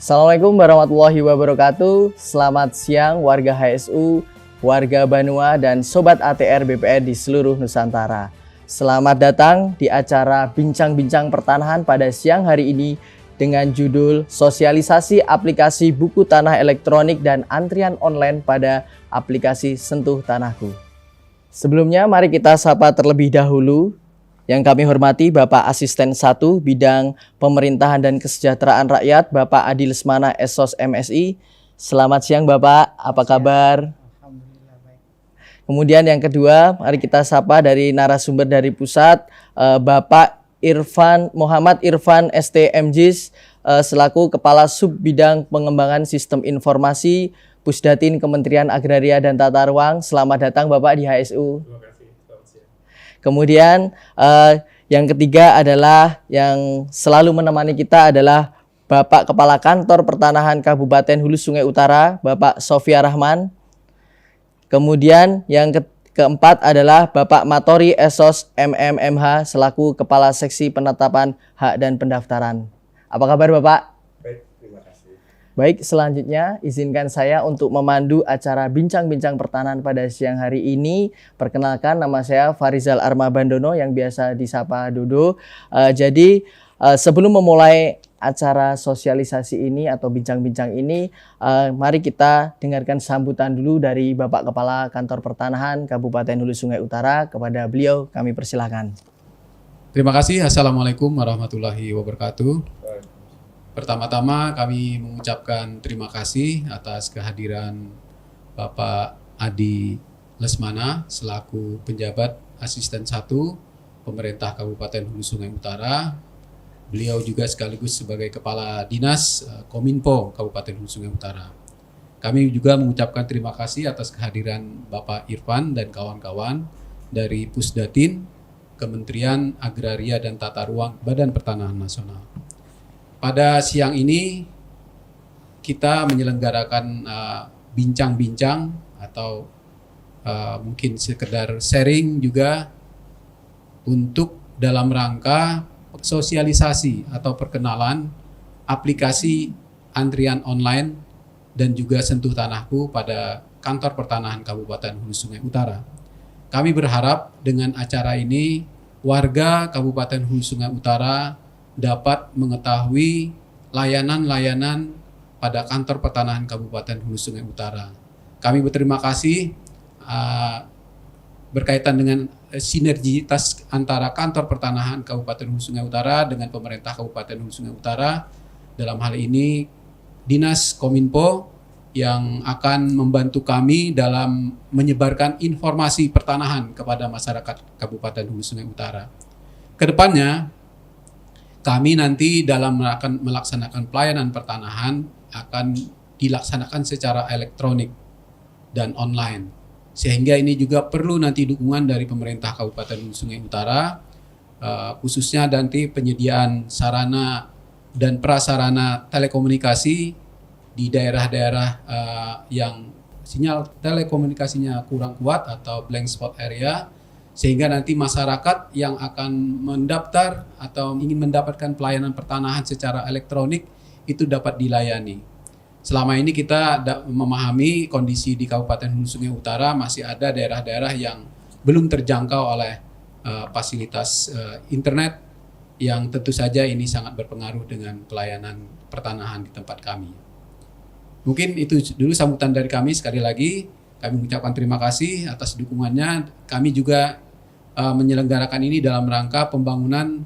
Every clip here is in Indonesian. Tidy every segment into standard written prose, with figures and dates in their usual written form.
Assalamualaikum warahmatullahi wabarakatuh. Selamat siang warga HSU, warga Banua, dan Sobat ATR BPN di seluruh Nusantara. Selamat datang di acara Bincang-Bincang Pertanahan pada siang hari ini dengan judul Sosialisasi Aplikasi Buku Tanah Elektronik dan Antrian Online pada Aplikasi Sentuh Tanahku. Sebelumnya mari kita sapa terlebih dahulu yang kami hormati Bapak Asisten 1 Bidang Pemerintahan dan Kesejahteraan Rakyat, Bapak Adi Lesmana, Esos MSI. Selamat siang Bapak, apa kabar? Alhamdulillah baik. Kemudian yang kedua, mari kita sapa dari narasumber dari pusat, Bapak Muhammad Irfan STMJIS, selaku Kepala Sub Bidang Pengembangan Sistem Informasi Pusdatin Kementerian Agraria dan Tata Ruang. Selamat datang Bapak di HSU. Terima kasih. Selamat siang. Kemudian yang ketiga adalah yang selalu menemani kita adalah Bapak Kepala Kantor Pertanahan Kabupaten Hulu Sungai Utara, Bapak Sofia Rahman. Kemudian yang keempat adalah Bapak Matori Esos MMMH selaku Kepala Seksi Penetapan Hak dan Pendaftaran. Apa kabar Bapak? Baik, terima kasih. Baik, selanjutnya izinkan saya untuk memandu acara Bincang-Bincang Pertanahan pada siang hari ini. Perkenalkan, nama saya Farizal Armabandono yang biasa disapa Dodo. Sebelum memulai acara sosialisasi ini atau bincang-bincang ini, mari kita dengarkan sambutan dulu dari Bapak Kepala Kantor Pertanahan Kabupaten Hulu Sungai Utara. Kepada beliau kami persilahkan. Terima kasih. Assalamualaikum warahmatullahi wabarakatuh. Pertama-tama kami mengucapkan terima kasih atas kehadiran Bapak Adi Lesmana selaku penjabat Asisten 1 Pemerintah Kabupaten Hulu Sungai Utara. Beliau juga sekaligus sebagai Kepala Dinas Kominfo Kabupaten Hulu Sungai Utara. Kami juga mengucapkan terima kasih atas kehadiran Bapak Irfan dan kawan-kawan dari Pusdatin Kementerian Agraria dan Tata Ruang Badan Pertanahan Nasional. Pada siang ini kita menyelenggarakan bincang-bincang atau mungkin sekedar sharing juga untuk dalam rangka sosialisasi atau perkenalan aplikasi antrian online dan juga Sentuh Tanahku pada Kantor Pertanahan Kabupaten Hulu Sungai Utara. Kami berharap dengan acara ini warga Kabupaten Hulu Sungai Utara dapat mengetahui layanan-layanan pada Kantor Pertanahan Kabupaten Hulu Sungai Utara. Kami berterima kasih berkaitan dengan sinergitas antara Kantor Pertanahan Kabupaten Hulu Sungai Utara dengan pemerintah Kabupaten Hulu Sungai Utara. Dalam hal ini Dinas Kominfo yang akan membantu kami dalam menyebarkan informasi pertanahan kepada masyarakat Kabupaten Hulu Sungai Utara. Kedepannya kami nanti dalam melaksanakan pelayanan pertanahan akan dilaksanakan secara elektronik dan online. Sehingga ini juga perlu nanti dukungan dari pemerintah Kabupaten Hulu Sungai Utara, khususnya nanti penyediaan sarana dan prasarana telekomunikasi di daerah-daerah yang sinyal telekomunikasinya kurang kuat atau blank spot area, sehingga nanti masyarakat yang akan mendaftar atau ingin mendapatkan pelayanan pertanahan secara elektronik itu dapat dilayani. Selama ini kita memahami kondisi di Kabupaten Hulu Sungai Utara masih ada daerah-daerah yang belum terjangkau oleh fasilitas internet yang tentu saja ini sangat berpengaruh dengan pelayanan pertanahan di tempat kami. Mungkin itu dulu sambutan dari kami. Sekali lagi kami mengucapkan terima kasih atas dukungannya. Kami juga menyelenggarakan ini dalam rangka pembangunan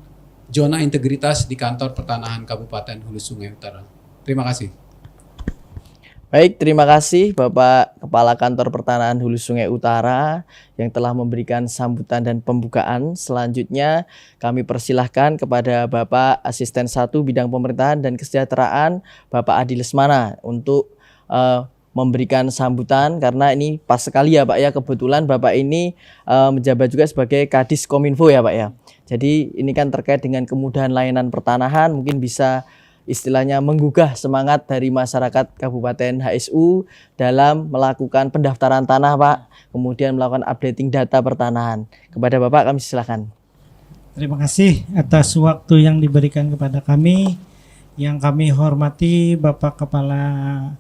zona integritas di Kantor Pertanahan Kabupaten Hulu Sungai Utara. Terima kasih. Baik, terima kasih Bapak Kepala Kantor Pertanahan Hulu Sungai Utara yang telah memberikan sambutan dan pembukaan. Selanjutnya kami persilahkan kepada Bapak Asisten 1 Bidang Pemerintahan dan Kesejahteraan, Bapak Adi Lesmana untuk memberikan sambutan, karena ini pas sekali ya Pak ya, kebetulan Bapak ini menjabat juga sebagai Kadis Kominfo ya Pak ya. Jadi ini kan terkait dengan kemudahan layanan pertanahan, mungkin bisa istilahnya menggugah semangat dari masyarakat Kabupaten HSU dalam melakukan pendaftaran tanah Pak, kemudian melakukan updating data pertanahan. Kepada Bapak kami silakan. Terima kasih atas waktu yang diberikan kepada kami. Yang kami hormati Bapak Kepala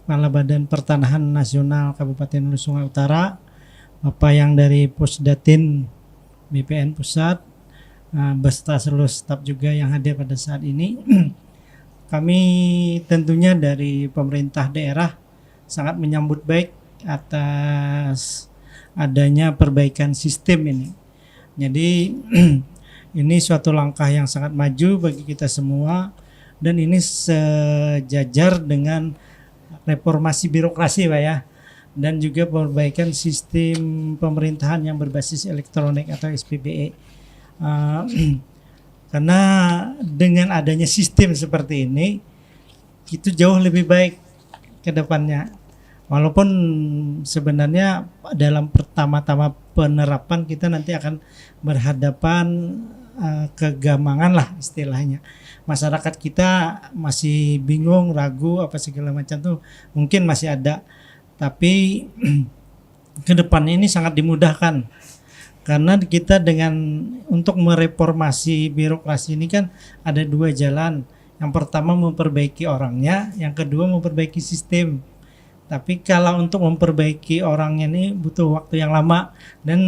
Badan Pertanahan Nasional Kabupaten Hulu Sungai Utara, Bapak yang dari Pusdatin BPN Pusat, beserta seluruh staf juga yang hadir pada saat ini. Kami tentunya dari pemerintah daerah sangat menyambut baik atas adanya perbaikan sistem ini. Jadi ini suatu langkah yang sangat maju bagi kita semua, dan ini sejajar dengan reformasi birokrasi Pak ya, dan juga perbaikan sistem pemerintahan yang berbasis elektronik atau SPBE. Karena dengan adanya sistem seperti ini itu jauh lebih baik ke depannya. Walaupun sebenarnya dalam pertama-tama penerapan kita nanti akan berhadapan kegamangan lah istilahnya. Masyarakat kita masih bingung, ragu apa segala macam tuh mungkin masih ada. Tapi ke depannya ini sangat dimudahkan. Karena kita untuk mereformasi birokrasi ini kan ada dua jalan. Yang pertama memperbaiki orangnya, yang kedua memperbaiki sistem. Tapi kalau untuk memperbaiki orangnya ini butuh waktu yang lama dan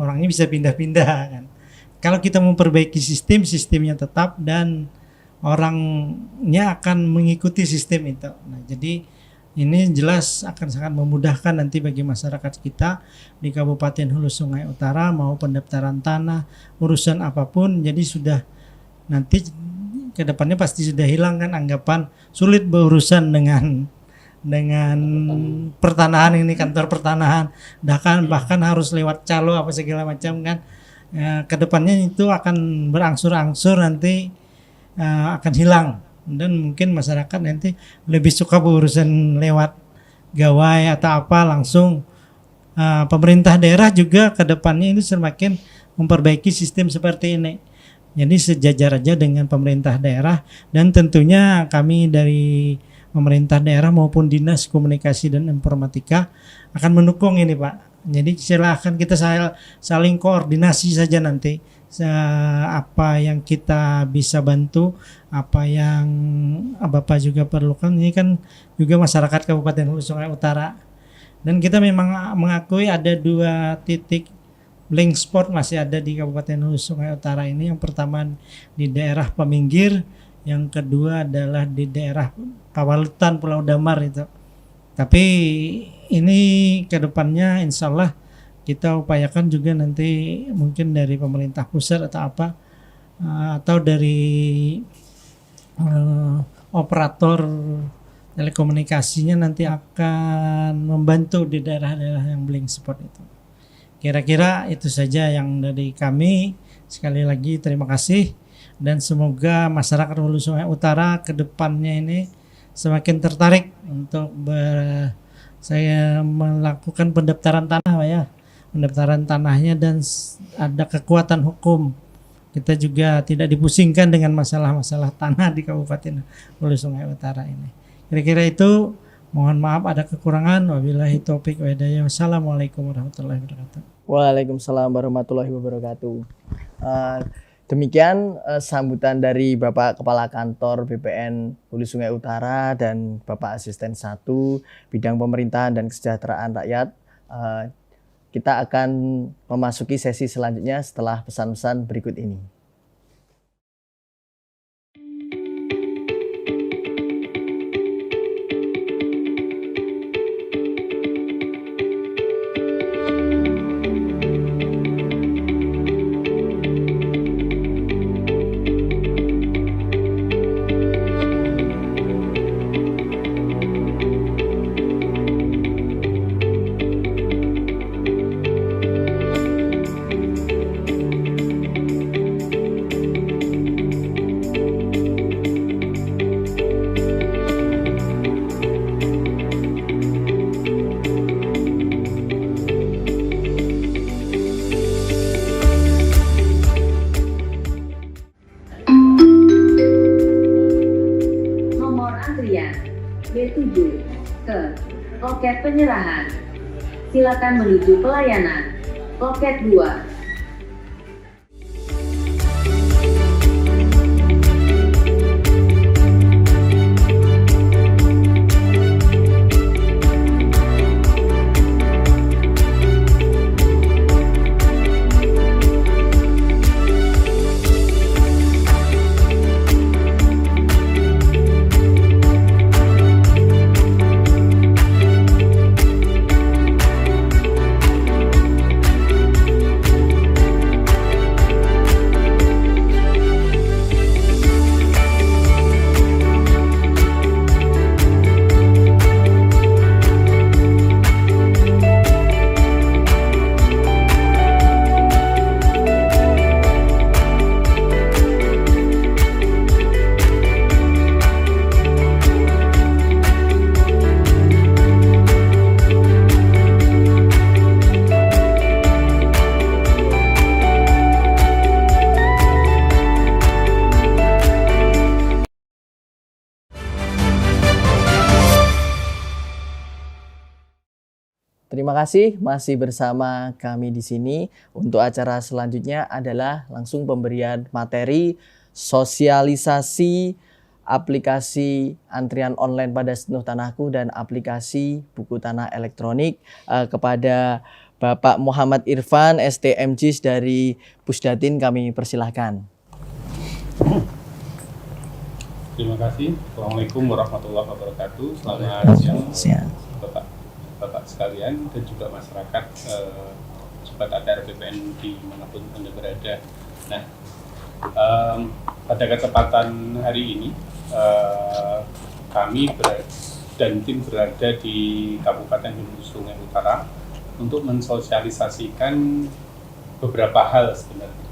orangnya bisa pindah-pindah kan. Kalau kita memperbaiki sistem, sistemnya tetap dan orangnya akan mengikuti sistem itu. Nah, jadi ini jelas akan sangat memudahkan nanti bagi masyarakat kita di Kabupaten Hulu Sungai Utara, mau pendaftaran tanah, urusan apapun. Jadi sudah nanti ke depannya pasti sudah hilang kan anggapan sulit berurusan dengan pertanahan ini, kantor pertanahan, bahkan harus lewat calo apa segala macam kan. Ke depannya itu akan berangsur-angsur nanti akan hilang. Dan mungkin masyarakat nanti lebih suka berurusan lewat gawai atau apa langsung. Pemerintah daerah juga ke depannya ini semakin memperbaiki sistem seperti ini. Jadi sejajar aja dengan pemerintah daerah, dan tentunya kami dari pemerintah daerah maupun Dinas Komunikasi dan Informatika akan mendukung ini Pak. Jadi silahkan kita saling koordinasi saja nanti. Apa yang kita bisa bantu, apa yang Bapak juga perlukan. Ini kan juga masyarakat Kabupaten Hulu Sungai Utara, dan kita memang mengakui ada 2 titik blank spot masih ada di Kabupaten Hulu Sungai Utara ini. Yang pertama di daerah Peminggir, yang kedua adalah di daerah Kawalutan Pulau Damar itu. Tapi ini ke depannya insya Allah kita upayakan juga nanti mungkin dari pemerintah pusat atau apa, atau dari operator telekomunikasinya nanti akan membantu di daerah-daerah yang blank spot itu. Kira-kira itu saja yang dari kami. Sekali lagi terima kasih, dan semoga masyarakat Hulu Sungai Utara ke depannya ini semakin tertarik untuk saya melakukan pendaftaran tanah Pak ya. Pendaftaran tanahnya, dan ada kekuatan hukum. Kita juga tidak dipusingkan dengan masalah-masalah tanah di Kabupaten Hulu Sungai Utara ini. Kira-kira itu, mohon maaf ada kekurangan. Wabillahi taufik wa hidayah. Wassalamualaikum warahmatullahi wabarakatuh. Waalaikumsalam warahmatullahi wabarakatuh. Demikian sambutan dari Bapak Kepala Kantor BPN Hulu Sungai Utara dan Bapak Asisten 1 Bidang Pemerintahan dan Kesejahteraan Rakyat. Kita akan memasuki sesi selanjutnya setelah pesan-pesan berikut ini. B7 ke loket penyerahan. Silakan menuju pelayanan. Loket 2. Terima kasih masih bersama kami di sini. Untuk acara selanjutnya adalah langsung pemberian materi sosialisasi aplikasi antrian online pada Sentuh Tanahku dan aplikasi buku tanah elektronik kepada Bapak Muhammad Irfan, STMJIS dari Pusdatin, kami persilahkan. Terima kasih. Assalamualaikum warahmatullahi wabarakatuh. Selamat siang Bapak sekalian dan juga masyarakat sobat ATR BPN dimanapun Anda berada. Nah, pada kesempatan hari ini kami dan tim berada di Kabupaten Hulu Sungai Utara untuk mensosialisasikan beberapa hal sebenarnya.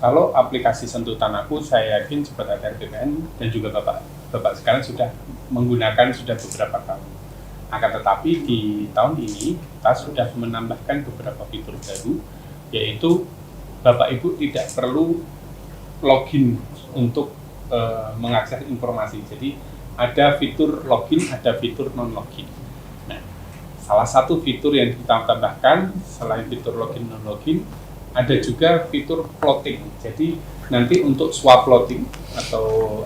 Kalau aplikasi Sentuh Tanahku, saya yakin sobat ATR BPN dan juga Bapak sekalian sudah menggunakan beberapa kali. Akan tetapi di tahun ini kita sudah menambahkan beberapa fitur baru, yaitu Bapak Ibu tidak perlu login untuk mengakses informasi. Jadi ada fitur login, ada fitur non login. Nah, salah satu fitur yang kita tambahkan selain fitur login non login, ada juga fitur plotting. Jadi nanti untuk swap plotting atau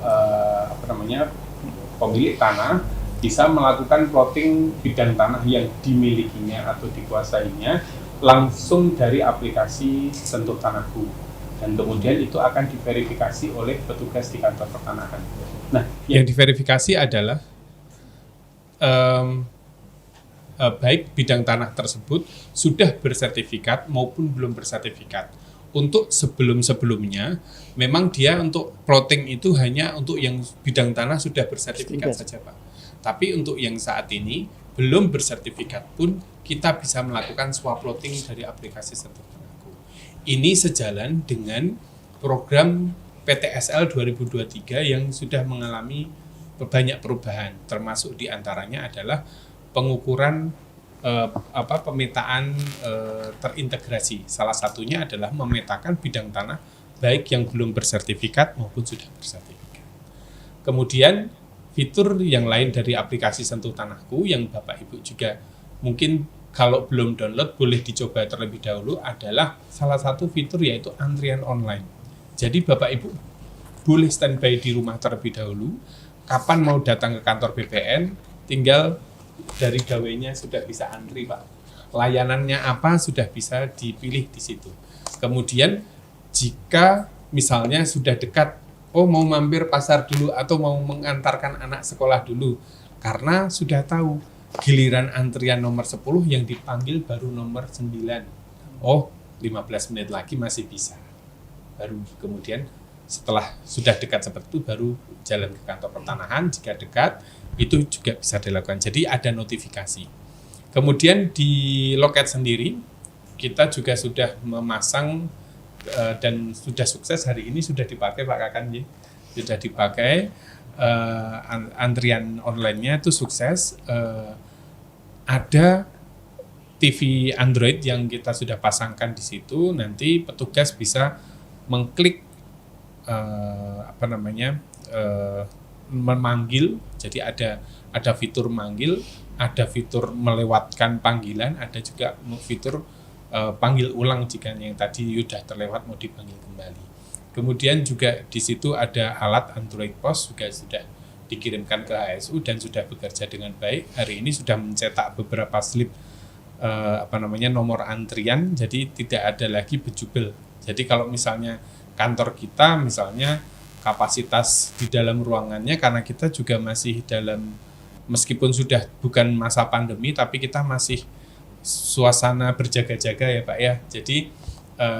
pemilik tanah bisa melakukan plotting bidang tanah yang dimilikinya atau dikuasainya langsung dari aplikasi Sentuh Tanahku, dan kemudian itu akan diverifikasi oleh petugas di kantor pertanahan. Nah, yang diverifikasi adalah baik bidang tanah tersebut sudah bersertifikat maupun belum bersertifikat. Untuk sebelum-sebelumnya, memang dia untuk plotting itu hanya untuk yang bidang tanah sudah bersertifikat saja, Pak. Tapi untuk yang saat ini belum bersertifikat pun kita bisa melakukan swap plotting dari aplikasi Sentuh Tanahku. Ini sejalan dengan program PTSL 2023 yang sudah mengalami banyak perubahan, termasuk diantaranya adalah pengukuran pemetaan terintegrasi. Salah satunya adalah memetakan bidang tanah baik yang belum bersertifikat maupun sudah bersertifikat. Kemudian fitur yang lain dari aplikasi Sentuh Tanahku yang Bapak Ibu juga mungkin kalau belum download boleh dicoba terlebih dahulu adalah salah satu fitur yaitu antrian online. Jadi Bapak Ibu boleh standby di rumah terlebih dahulu, kapan mau datang ke kantor BPN tinggal dari gawainya sudah bisa antri, Pak. Layanannya apa sudah bisa dipilih di situ. Kemudian jika misalnya sudah dekat, mau mampir pasar dulu atau mau mengantarkan anak sekolah dulu, karena sudah tahu giliran antrian nomor 10 yang dipanggil baru nomor 9. 15 menit lagi masih bisa. Baru kemudian setelah sudah dekat seperti itu baru jalan ke kantor pertanahan. Jika dekat itu juga bisa dilakukan. Jadi ada notifikasi. Kemudian di loket sendiri kita juga sudah memasang dan sudah sukses hari ini sudah dipakai Pak Kakan, sudah dipakai antrian online-nya itu sukses. Ada TV Android yang kita sudah pasangkan di situ, nanti petugas bisa mengklik memanggil. Jadi ada fitur manggil, ada fitur melewatkan panggilan, ada juga fitur panggil ulang jika yang tadi sudah terlewat mau dipanggil kembali. Kemudian juga di situ ada alat Android POS juga sudah dikirimkan ke HSU dan sudah bekerja dengan baik. Hari ini sudah mencetak beberapa slip nomor antrian, jadi tidak ada lagi bejubel. Jadi kalau misalnya kantor kita misalnya kapasitas di dalam ruangannya, karena kita juga masih dalam, meskipun sudah bukan masa pandemi tapi kita masih suasana berjaga-jaga ya Pak ya. Jadi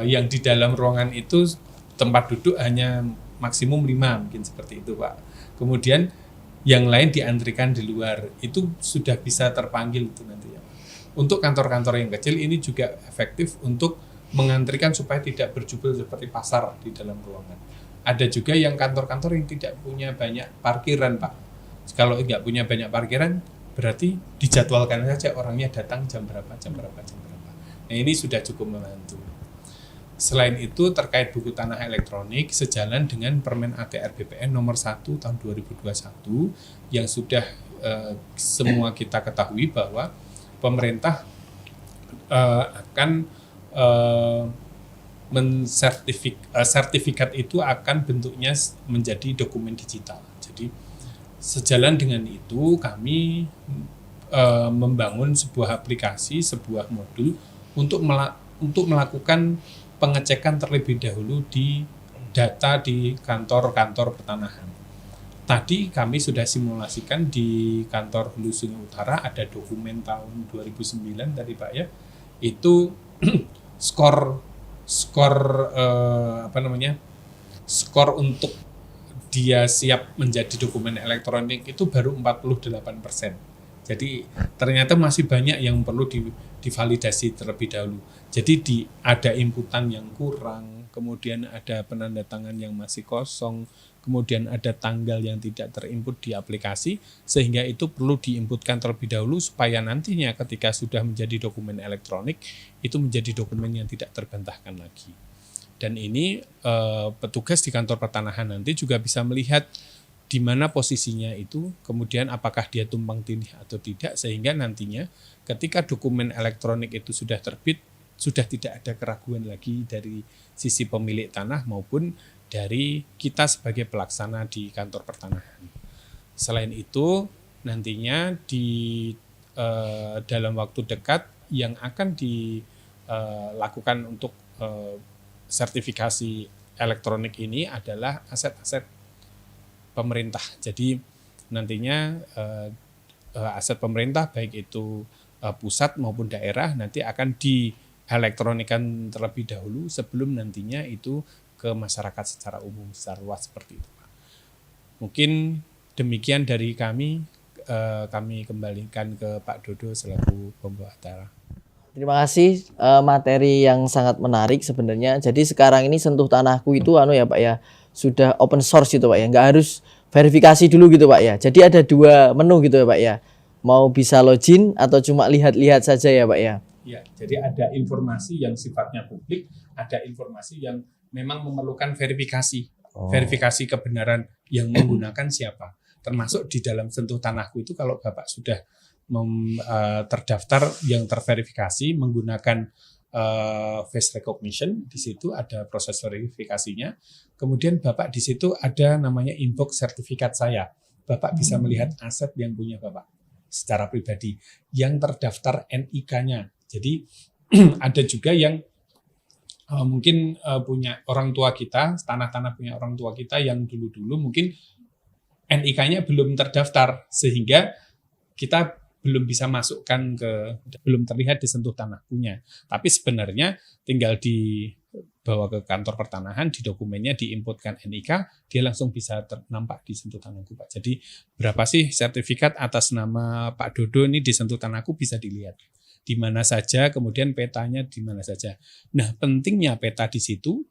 yang di dalam ruangan itu tempat duduk hanya maksimum 5 mungkin seperti itu Pak. Kemudian yang lain diantrikan di luar, itu sudah bisa terpanggil itu nanti ya. Untuk kantor-kantor yang kecil ini juga efektif untuk mengantrikan supaya tidak berjubel seperti pasar di dalam ruangan. Ada juga yang kantor-kantor yang tidak punya banyak parkiran Pak. Kalau nggak punya banyak parkiran, berarti dijadwalkan saja orangnya datang jam berapa. Nah ini sudah cukup membantu. Selain itu terkait buku tanah elektronik sejalan dengan Permen ATR BPN nomor 1 tahun 2021 yang sudah semua kita ketahui bahwa pemerintah akan sertifikat itu akan bentuknya menjadi dokumen digital. Jadi sejalan dengan itu kami membangun sebuah aplikasi, sebuah modul untuk melakukan pengecekan terlebih dahulu di data di kantor-kantor pertanahan. Tadi kami sudah simulasikan di kantor Hulu Sungai Utara, ada dokumen tahun 2009 tadi Pak ya, itu skor untuk dia siap menjadi dokumen elektronik itu baru 48%. Jadi ternyata masih banyak yang perlu divalidasi terlebih dahulu. Jadi ada inputan yang kurang, kemudian ada penandatangan yang masih kosong, kemudian ada tanggal yang tidak terinput di aplikasi, sehingga itu perlu diinputkan terlebih dahulu supaya nantinya ketika sudah menjadi dokumen elektronik, itu menjadi dokumen yang tidak terbantahkan lagi. Dan ini petugas di kantor pertanahan nanti juga bisa melihat di mana posisinya itu, kemudian apakah dia tumpang tindih atau tidak, sehingga nantinya ketika dokumen elektronik itu sudah terbit, sudah tidak ada keraguan lagi dari sisi pemilik tanah maupun dari kita sebagai pelaksana di kantor pertanahan. Selain itu, nantinya di dalam waktu dekat yang akan dilakukan untuk sertifikasi elektronik ini adalah aset-aset pemerintah. Jadi nantinya aset pemerintah baik itu pusat maupun daerah nanti akan dielektronikan terlebih dahulu sebelum nantinya itu ke masyarakat secara umum, secara luas seperti itu. Mungkin demikian dari kami kembalikan ke Pak Dodo selaku pembawa acara. Terima kasih materi yang sangat menarik sebenarnya. Jadi sekarang ini Sentuh Tanahku itu ya Pak ya, sudah open source gitu Pak ya, nggak harus verifikasi dulu gitu Pak ya. Jadi ada 2 menu gitu ya Pak ya, mau bisa login atau cuma lihat-lihat saja ya Pak ya. Ya, jadi ada informasi yang sifatnya publik, ada informasi yang memang memerlukan verifikasi, verifikasi kebenaran yang menggunakan siapa. Termasuk di dalam Sentuh Tanahku itu kalau Bapak sudah terdaftar yang terverifikasi menggunakan face recognition, di situ ada proses verifikasinya. Kemudian Bapak di situ ada namanya inbox sertifikat saya. Bapak bisa melihat aset yang punya Bapak secara pribadi yang terdaftar NIK-nya. Jadi ada juga yang mungkin punya orang tua kita, tanah-tanah punya orang tua kita yang dulu-dulu mungkin NIK-nya belum terdaftar sehingga kita belum bisa masukkan belum terlihat di Sentuh Tanahkunya. Tapi sebenarnya tinggal dibawa ke kantor pertanahan, di dokumennya diinputkan NIK, dia langsung bisa nampak di Sentuh Tanahku Pak. Jadi berapa sih sertifikat atas nama Pak Dodo ini di Sentuh Tanahku bisa dilihat. Di mana saja, kemudian petanya di mana saja. Nah, pentingnya peta di situ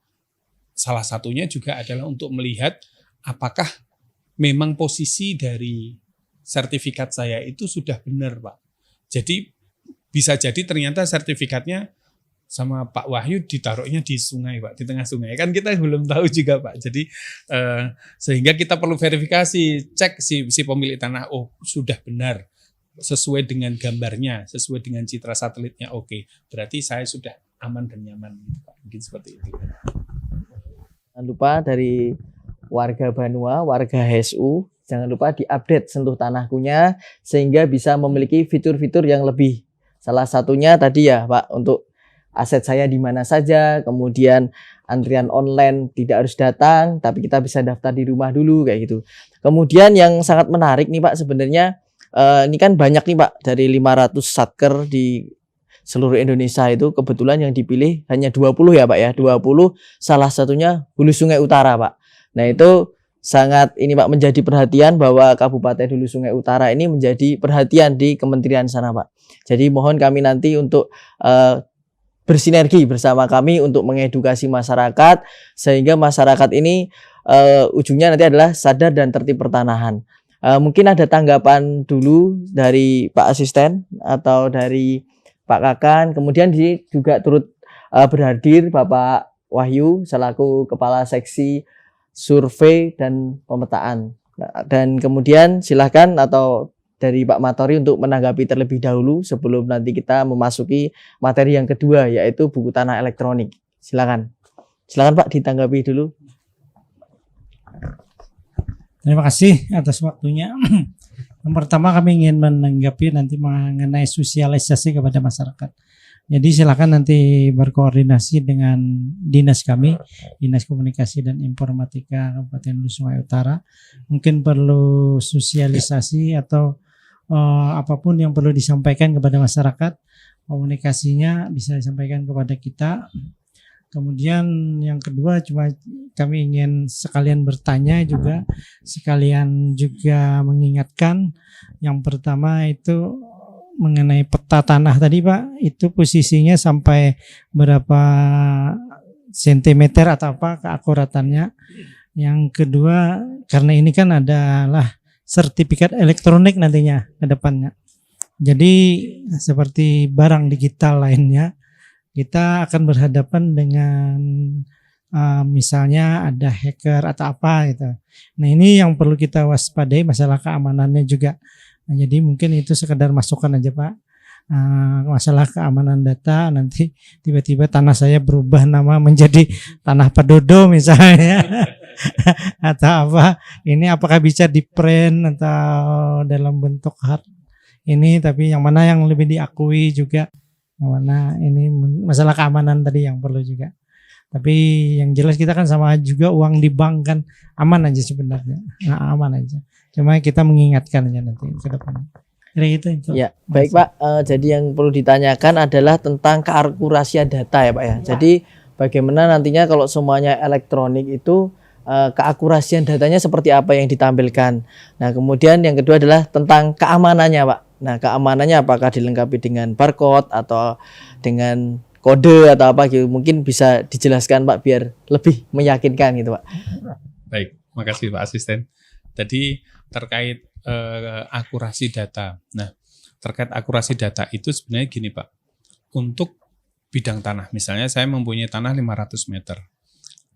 salah satunya juga adalah untuk melihat apakah memang posisi dari sertifikat saya itu sudah benar Pak. Jadi bisa jadi ternyata sertifikatnya sama Pak Wahyu ditaruhnya di sungai Pak, di tengah sungai. Kan kita belum tahu juga Pak. Jadi sehingga kita perlu verifikasi, cek si pemilik tanah, oh sudah benar, sesuai dengan gambarnya, sesuai dengan citra satelitnya, oke. Berarti saya sudah aman dan nyaman Pak. Mungkin seperti itu. Jangan lupa dari warga Banua, warga HSU, jangan lupa diupdate Sentuh Tanahkunya sehingga bisa memiliki fitur-fitur yang lebih. Salah satunya tadi ya Pak, untuk aset saya di mana saja, kemudian antrian online tidak harus datang, tapi kita bisa daftar di rumah dulu kayak gitu. Kemudian yang sangat menarik nih Pak sebenarnya, ini kan banyak nih Pak, dari 500 satker di seluruh Indonesia itu kebetulan yang dipilih hanya 20 ya Pak ya, 20, salah satunya Hulu Sungai Utara Pak. Nah itu sangat ini Pak menjadi perhatian bahwa Kabupaten Hulu Sungai Utara ini menjadi perhatian di kementerian sana Pak. Jadi mohon kami nanti untuk bersinergi bersama kami untuk mengedukasi masyarakat sehingga masyarakat ini ujungnya nanti adalah sadar dan tertib pertanahan. Mungkin ada tanggapan dulu dari Pak Asisten atau dari Pak Kakan, kemudian juga turut berhadir Bapak Wahyu selaku Kepala Seksi Survei dan Pemetaan. Dan kemudian silakan atau dari Pak Matori untuk menanggapi terlebih dahulu sebelum nanti kita memasuki materi yang kedua, yaitu buku tanah elektronik. Silakan Pak, ditanggapi dulu. Terima kasih atas waktunya. Yang pertama kami ingin menanggapi nanti mengenai sosialisasi kepada masyarakat. Jadi silakan nanti berkoordinasi dengan dinas kami, Dinas Komunikasi dan Informatika Kabupaten Hulu Sungai Utara. Mungkin perlu sosialisasi atau apapun yang perlu disampaikan kepada masyarakat, komunikasinya bisa disampaikan kepada kita. Kemudian yang kedua cuma kami ingin sekalian bertanya juga, sekalian juga mengingatkan. Yang pertama itu mengenai peta tanah tadi Pak, itu posisinya sampai berapa sentimeter atau apa keakuratannya. Yang kedua, karena ini kan adalah sertifikat elektronik nantinya ke depannya. Jadi seperti barang digital lainnya, kita akan berhadapan dengan misalnya ada hacker atau apa gitu. Nah ini yang perlu kita waspadai, masalah keamanannya juga. Nah, jadi mungkin itu sekedar masukan aja Pak. Masalah keamanan data, nanti tiba-tiba tanah saya berubah nama menjadi tanah Padodo misalnya. Atau apa, ini apakah bisa di print atau dalam bentuk hard ini, tapi yang mana yang lebih diakui juga, yang mana ini masalah keamanan tadi yang perlu juga. Tapi yang jelas kita kan sama juga uang di bank kan aman aja sebenarnya, aman aja. Cuma kita mengingatkan aja nanti ke depan. Itu. Ya, baik Pak. Jadi yang perlu ditanyakan adalah tentang keakurasian data ya Pak ya. Jadi bagaimana nantinya kalau semuanya elektronik itu keakurasian datanya seperti apa yang ditampilkan. Nah, kemudian yang kedua adalah tentang keamanannya Pak. Nah, keamanannya apakah dilengkapi dengan barcode atau dengan kode atau apa gitu. Mungkin bisa dijelaskan Pak biar lebih meyakinkan gitu Pak. Baik, makasih Pak Asisten. Tadi terkait akurasi data. Nah, terkait akurasi data itu sebenarnya gini Pak. Untuk bidang tanah, misalnya saya mempunyai tanah 500 meter.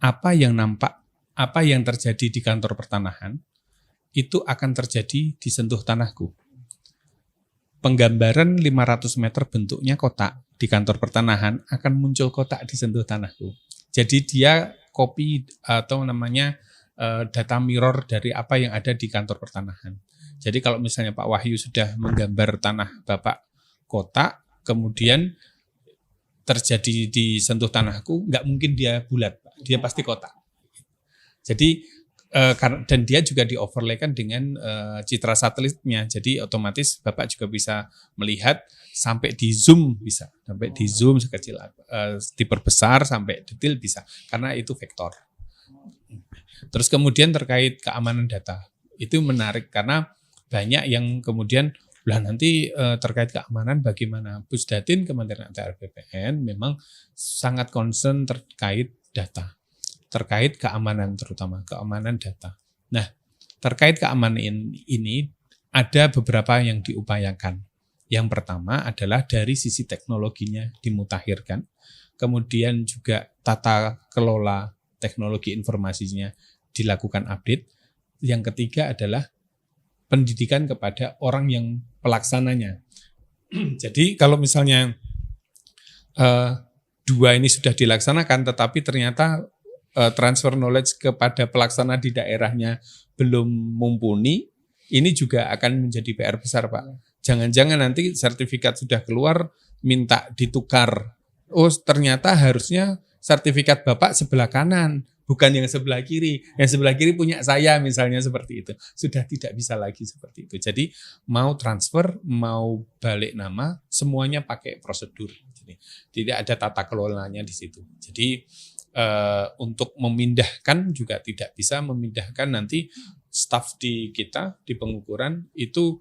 Apa yang nampak, apa yang terjadi di kantor pertanahan, itu akan terjadi di sentuh tanahku. Penggambaran 500 meter bentuknya kotak di kantor pertanahan akan muncul kotak di sentuh tanahku. Jadi dia copy atau namanya data mirror dari apa yang ada di kantor pertanahan. Jadi kalau misalnya Pak Wahyu sudah menggambar tanah Bapak kotak, kemudian terjadi di sentuh tanahku, nggak mungkin dia bulat, Pak. Dia pasti kotak. Jadi dan dia juga di-overlaykan dengan citra satelitnya. Jadi otomatis Bapak juga bisa melihat sampai di zoom bisa, sampai di zoom sekecil diperbesar sampai detail bisa, karena itu vektor. Terus kemudian terkait keamanan data, itu menarik karena banyak yang kemudian nanti terkait keamanan bagaimana. Pusdatin Kementerian ATR BPN memang sangat concern terkait data, terkait keamanan, terutama keamanan data. Nah, terkait keamanan ini ada beberapa yang diupayakan. Yang pertama adalah dari sisi teknologinya dimutakhirkan, kemudian juga tata kelola teknologi informasinya dilakukan update. Yang ketiga adalah pendidikan kepada orang yang pelaksananya. Jadi kalau misalnya dua ini sudah dilaksanakan, tetapi ternyata transfer knowledge kepada pelaksana di daerahnya belum mumpuni, ini juga akan menjadi PR besar Pak. Jangan-jangan nanti sertifikat sudah keluar, minta ditukar. Oh ternyata harusnya sertifikat Bapak sebelah kanan, bukan yang sebelah kiri. Yang sebelah kiri punya saya misalnya seperti itu. Sudah tidak bisa lagi seperti itu. Jadi mau transfer, mau balik nama, semuanya pakai prosedur. Jadi tidak ada tata kelolanya di situ. Jadi untuk memindahkan juga tidak bisa memindahkan nanti staf di kita di pengukuran itu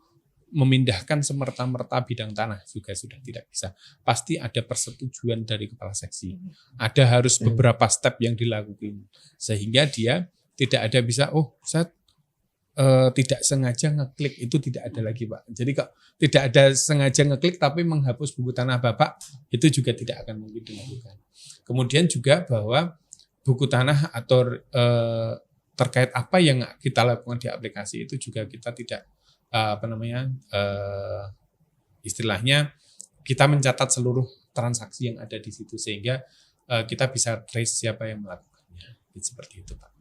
memindahkan semerta-merta bidang tanah juga sudah tidak bisa. Pasti ada persetujuan dari kepala seksi. Ada harus beberapa step yang dilakukan sehingga dia tidak ada bisa saya tidak sengaja ngeklik, itu tidak ada lagi Pak. Jadi kok tidak ada sengaja ngeklik tapi menghapus buku tanah Bapak, itu juga tidak akan mungkin dilakukan. Kemudian juga bahwa buku tanah atau terkait apa yang kita lakukan di aplikasi itu juga kita tidak istilahnya kita mencatat seluruh transaksi yang ada di situ sehingga kita bisa trace siapa yang melakukannya. Seperti itu, Pak.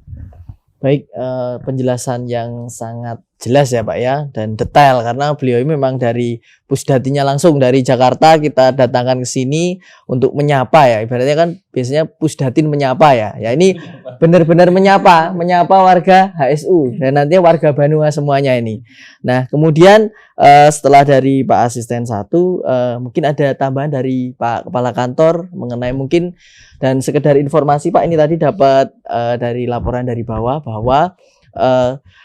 Baik, penjelasan yang sangat jelas ya Pak ya, dan detail karena beliau ini memang dari Pusdatinya langsung dari Jakarta kita datangkan ke sini untuk menyapa ya. Ibaratnya kan biasanya Pusdatin menyapa ya. Ya ini benar-benar menyapa warga HSU dan nantinya warga Banua semuanya ini. Nah, kemudian setelah dari Pak Asisten 1 mungkin ada tambahan dari Pak Kepala Kantor mengenai mungkin dan sekedar informasi Pak, ini tadi dapat dari laporan dari bawah bahwa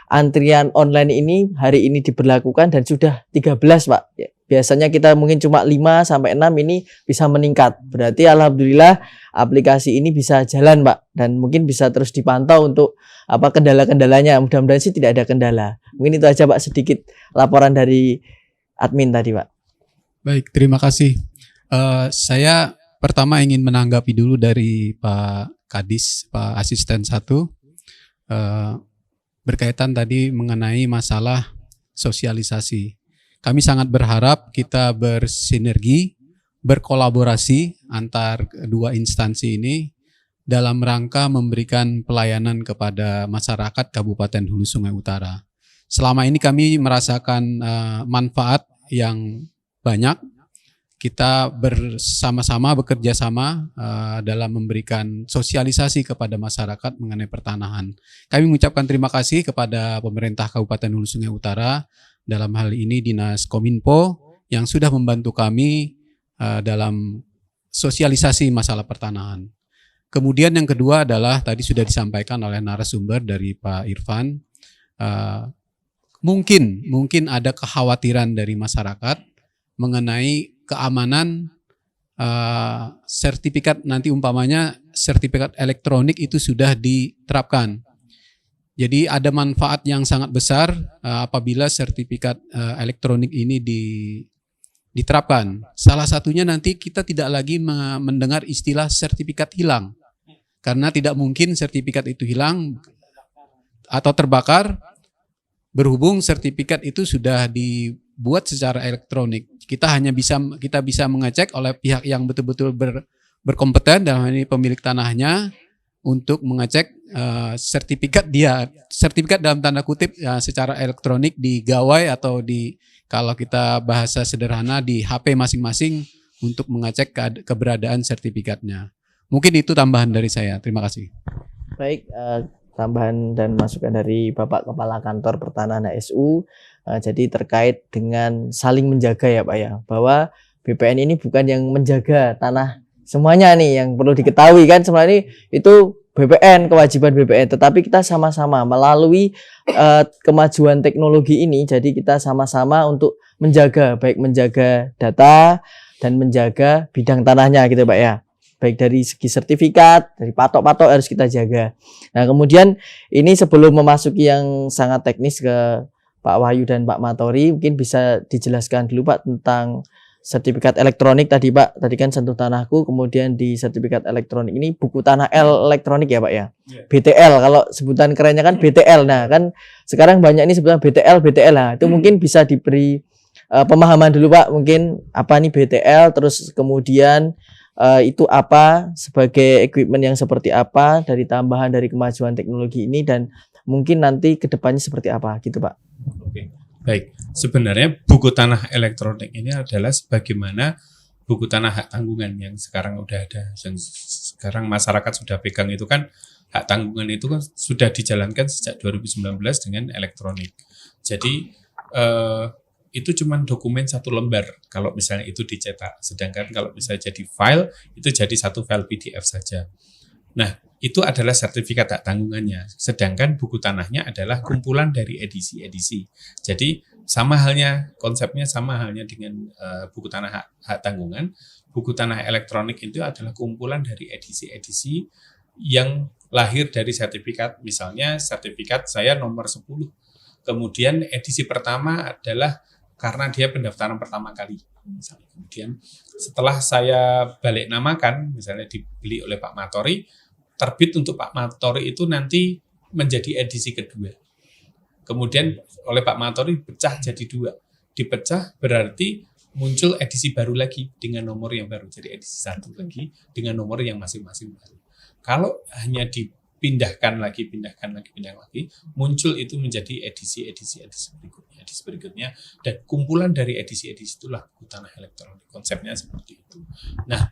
antrian online ini hari ini diberlakukan dan sudah 13 Pak. Biasanya kita mungkin cuma 5 sampai 6, ini bisa meningkat. Berarti alhamdulillah aplikasi ini bisa jalan Pak dan mungkin bisa terus dipantau untuk apa kendala-kendalanya. Mudah-mudahan sih tidak ada kendala. Mungkin itu aja Pak sedikit laporan dari admin tadi Pak. Baik, terima kasih. Saya pertama ingin menanggapi dulu dari Pak Kadis, Pak Asisten 1, berkaitan tadi mengenai masalah sosialisasi. Kami sangat berharap kita bersinergi, berkolaborasi antar dua instansi ini dalam rangka memberikan pelayanan kepada masyarakat Kabupaten Hulu Sungai Utara. Selama ini kami merasakan manfaat yang banyak. Kita bersama-sama bekerja sama dalam memberikan sosialisasi kepada masyarakat mengenai pertanahan. Kami mengucapkan terima kasih kepada pemerintah Kabupaten Hulu Sungai Utara, dalam hal ini Dinas Kominfo yang sudah membantu kami dalam sosialisasi masalah pertanahan. Kemudian yang kedua adalah tadi sudah disampaikan oleh narasumber dari Pak Irfan, mungkin ada kekhawatiran dari masyarakat mengenai keamanan sertifikat, nanti umpamanya sertifikat elektronik itu sudah diterapkan. Jadi ada manfaat yang sangat besar apabila sertifikat elektronik ini diterapkan. Salah satunya nanti kita tidak lagi mendengar istilah sertifikat hilang. Karena tidak mungkin sertifikat itu hilang atau terbakar berhubung sertifikat itu sudah dibuat secara elektronik. Kita bisa mengecek oleh pihak yang betul-betul berkompeten, dalam hal ini pemilik tanahnya, untuk mengecek sertifikat dalam tanda kutip secara elektronik di gawai atau kalau kita bahasa sederhana di HP masing-masing untuk mengecek keberadaan sertifikatnya. Mungkin itu tambahan dari saya. Terima kasih. Baik, tambahan dan masukan dari Bapak Kepala Kantor Pertanahan HSU. Jadi terkait dengan saling menjaga ya Pak ya, bahwa BPN ini bukan yang menjaga tanah semuanya nih, yang perlu diketahui kan sebenarnya itu BPN, kewajiban BPN, tetapi kita sama-sama melalui kemajuan teknologi ini, jadi kita sama-sama untuk menjaga, baik menjaga data dan menjaga bidang tanahnya gitu Pak ya. Baik dari segi sertifikat, dari patok-patok harus kita jaga. Nah kemudian ini sebelum memasuki yang sangat teknis ke Pak Wahyu dan Pak Matori, mungkin bisa dijelaskan dulu Pak tentang sertifikat elektronik tadi Pak. Tadi kan Sentuh Tanahku, kemudian di sertifikat elektronik ini buku tanah elektronik ya Pak ya. BTL, kalau sebutan kerennya kan BTL. Nah kan sekarang banyak ini sebutan BTL. Nah itu mungkin bisa diberi pemahaman dulu Pak. Mungkin apa nih BTL, terus kemudian itu apa sebagai equipment yang seperti apa dari tambahan dari kemajuan teknologi ini, dan mungkin nanti kedepannya seperti apa gitu Pak. Oke, baik. Sebenarnya buku tanah elektronik ini adalah sebagaimana buku tanah hak tanggungan yang sekarang udah ada, yang sekarang masyarakat sudah pegang itu kan hak tanggungan itu kan sudah dijalankan sejak 2019 dengan elektronik. Jadi itu cuma dokumen satu lembar kalau misalnya itu dicetak, sedangkan kalau misalnya jadi file itu jadi satu file PDF saja. Nah, itu adalah sertifikat hak tanggungannya, sedangkan buku tanahnya adalah kumpulan dari edisi-edisi. Jadi sama halnya, konsepnya sama halnya dengan buku tanah hak tanggungan. Buku tanah elektronik itu adalah kumpulan dari edisi-edisi yang lahir dari sertifikat. Misalnya sertifikat saya nomor 10. Kemudian edisi pertama adalah karena dia pendaftaran pertama kali. Misalnya. Kemudian setelah saya balik namakan, misalnya dibeli oleh Pak Matori, terbit untuk Pak Matori itu nanti menjadi edisi kedua. Kemudian oleh Pak Matori pecah jadi 2. Dipecah berarti muncul edisi baru lagi dengan nomor yang baru. Jadi edisi 1 lagi dengan nomor yang masing-masing baru. Kalau hanya dipindahkan lagi, muncul itu menjadi edisi berikutnya, dan kumpulan dari edisi-edisi itulah buku tanah elektronik. Konsepnya seperti itu. Nah,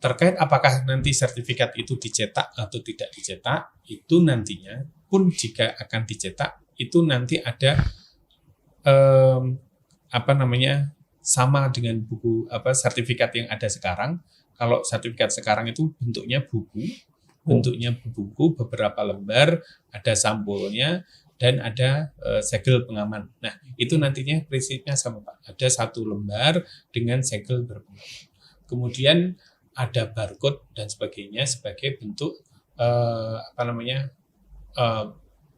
terkait apakah nanti sertifikat itu dicetak atau tidak dicetak, itu nantinya pun jika akan dicetak, itu nanti ada sama dengan buku sertifikat yang ada sekarang. Kalau sertifikat sekarang itu bentuknya buku beberapa lembar, ada sampulnya dan ada segel pengaman. Nah, itu nantinya prinsipnya sama Pak. Ada 1 lembar dengan segel berpengaman. Kemudian ada barcode dan sebagainya sebagai bentuk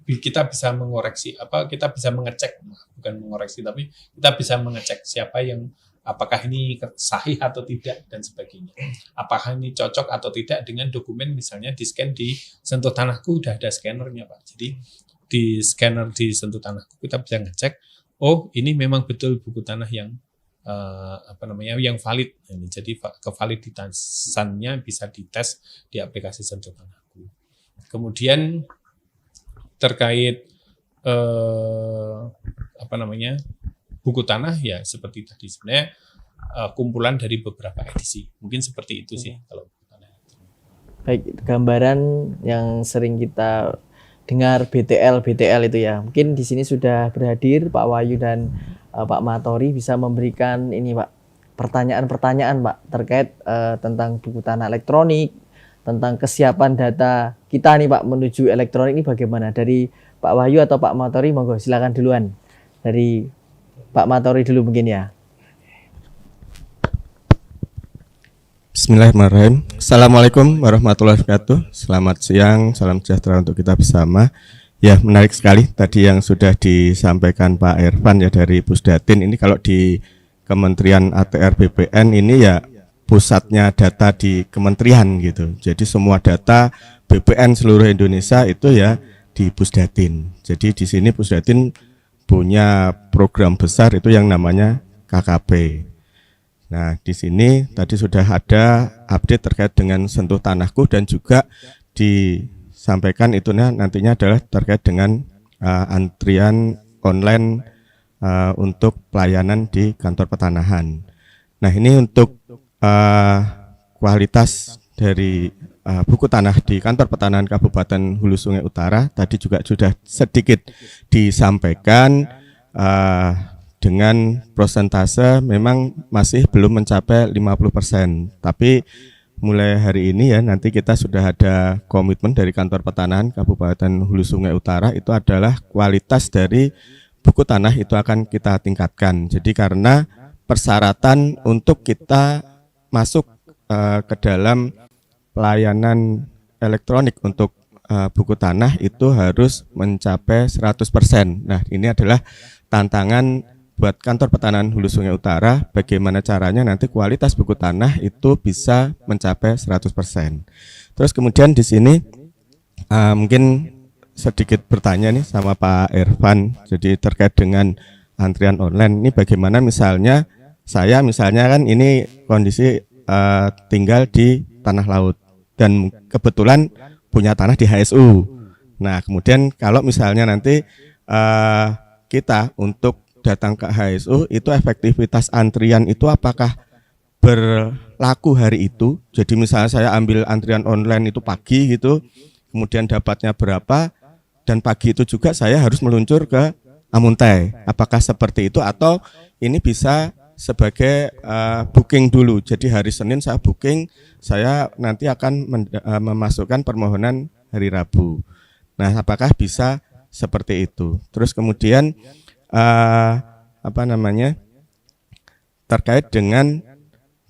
kita bisa mengoreksi kita bisa mengecek, bukan mengoreksi tapi kita bisa mengecek siapa yang apakah ini sahih atau tidak dan sebagainya. Apakah ini cocok atau tidak dengan dokumen, misalnya di scan di Sentuh Tanahku udah ada scannernya Pak. Jadi di scanner di Sentuh Tanahku kita bisa ngecek, oh ini memang betul buku tanah yang yang valid. Jadi kevaliditasannya bisa dites di aplikasi Sentuh Tanahku. Kemudian terkait buku tanah ya seperti tadi, sebenarnya kumpulan dari beberapa edisi. Mungkin seperti itu sih kalau buku tanah. Baik, gambaran yang sering kita dengar BTL itu ya. Mungkin di sini sudah berhadir Pak Wahyu dan Pak Matori, bisa memberikan ini Pak pertanyaan-pertanyaan Pak terkait tentang buku tanah elektronik, tentang kesiapan data kita nih Pak menuju elektronik ini bagaimana? Dari Pak Wahyu atau Pak Matori, monggo silakan duluan. Dari Pak Matori dulu mungkin ya. Bismillahirrahmanirrahim. Assalamualaikum warahmatullahi wabarakatuh. Selamat siang, salam sejahtera untuk kita bersama. Ya, menarik sekali tadi yang sudah disampaikan Pak Irfan ya dari Pusdatin. Ini kalau di Kementerian ATR BPN ini ya pusatnya data di kementerian gitu. Jadi semua data BPN seluruh Indonesia itu ya di Pusdatin. Jadi di sini Pusdatin punya program besar itu yang namanya KKP. Nah, di sini tadi sudah ada update terkait dengan Sentuh Tanahku dan juga disampaikan itu nantinya adalah terkait dengan antrian online untuk pelayanan di kantor pertanahan. Nah, ini untuk kualitas dari buku tanah di kantor pertanahan Kabupaten Hulu Sungai Utara tadi juga sudah sedikit disampaikan dengan persentase memang masih belum mencapai 50%. Tapi mulai hari ini ya nanti kita sudah ada komitmen dari kantor pertanahan Kabupaten Hulu Sungai Utara, itu adalah kualitas dari buku tanah itu akan kita tingkatkan. Jadi karena persyaratan untuk kita masuk ke dalam pelayanan elektronik untuk buku tanah itu harus mencapai 100%. Nah, ini adalah tantangan buat kantor pertanahan Hulu Sungai Utara, bagaimana caranya nanti kualitas buku tanah itu bisa mencapai 100%. Terus kemudian di sini mungkin sedikit bertanya nih sama Pak Irfan, jadi terkait dengan antrian online ini bagaimana, misalnya saya kan ini kondisi tinggal di tanah laut dan kebetulan punya tanah di HSU. Nah, kemudian kalau misalnya nanti kita untuk datang ke HSU itu efektivitas antrian itu apakah berlaku hari itu? Jadi misalnya saya ambil antrian online itu pagi gitu, kemudian dapatnya berapa, dan pagi itu juga saya harus meluncur ke Amuntai. Apakah seperti itu atau ini bisa sebagai booking dulu? Jadi hari Senin saya booking, saya nanti akan memasukkan permohonan hari Rabu. Nah, apakah bisa seperti itu? Terus kemudian terkait dengan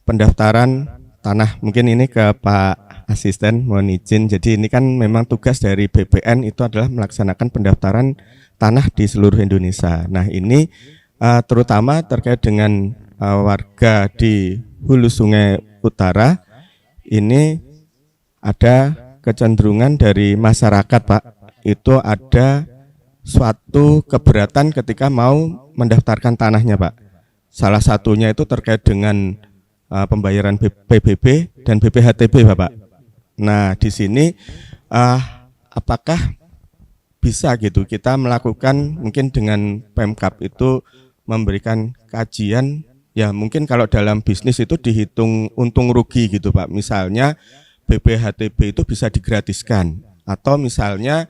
pendaftaran tanah, mungkin ini ke Pak Asisten, mohon izin. Jadi ini kan memang tugas dari BPN itu adalah melaksanakan pendaftaran tanah di seluruh Indonesia. Nah, ini terutama terkait dengan warga di Hulu Sungai Utara, ini ada kecenderungan dari masyarakat Pak, itu ada suatu keberatan ketika mau mendaftarkan tanahnya, Pak. Salah satunya itu terkait dengan pembayaran PBB dan BPHTB, Bapak. Nah, di sini apakah bisa gitu kita melakukan mungkin dengan Pemkab itu memberikan kajian, ya mungkin kalau dalam bisnis itu dihitung untung rugi gitu, Pak. Misalnya BPHTB itu bisa digratiskan, atau misalnya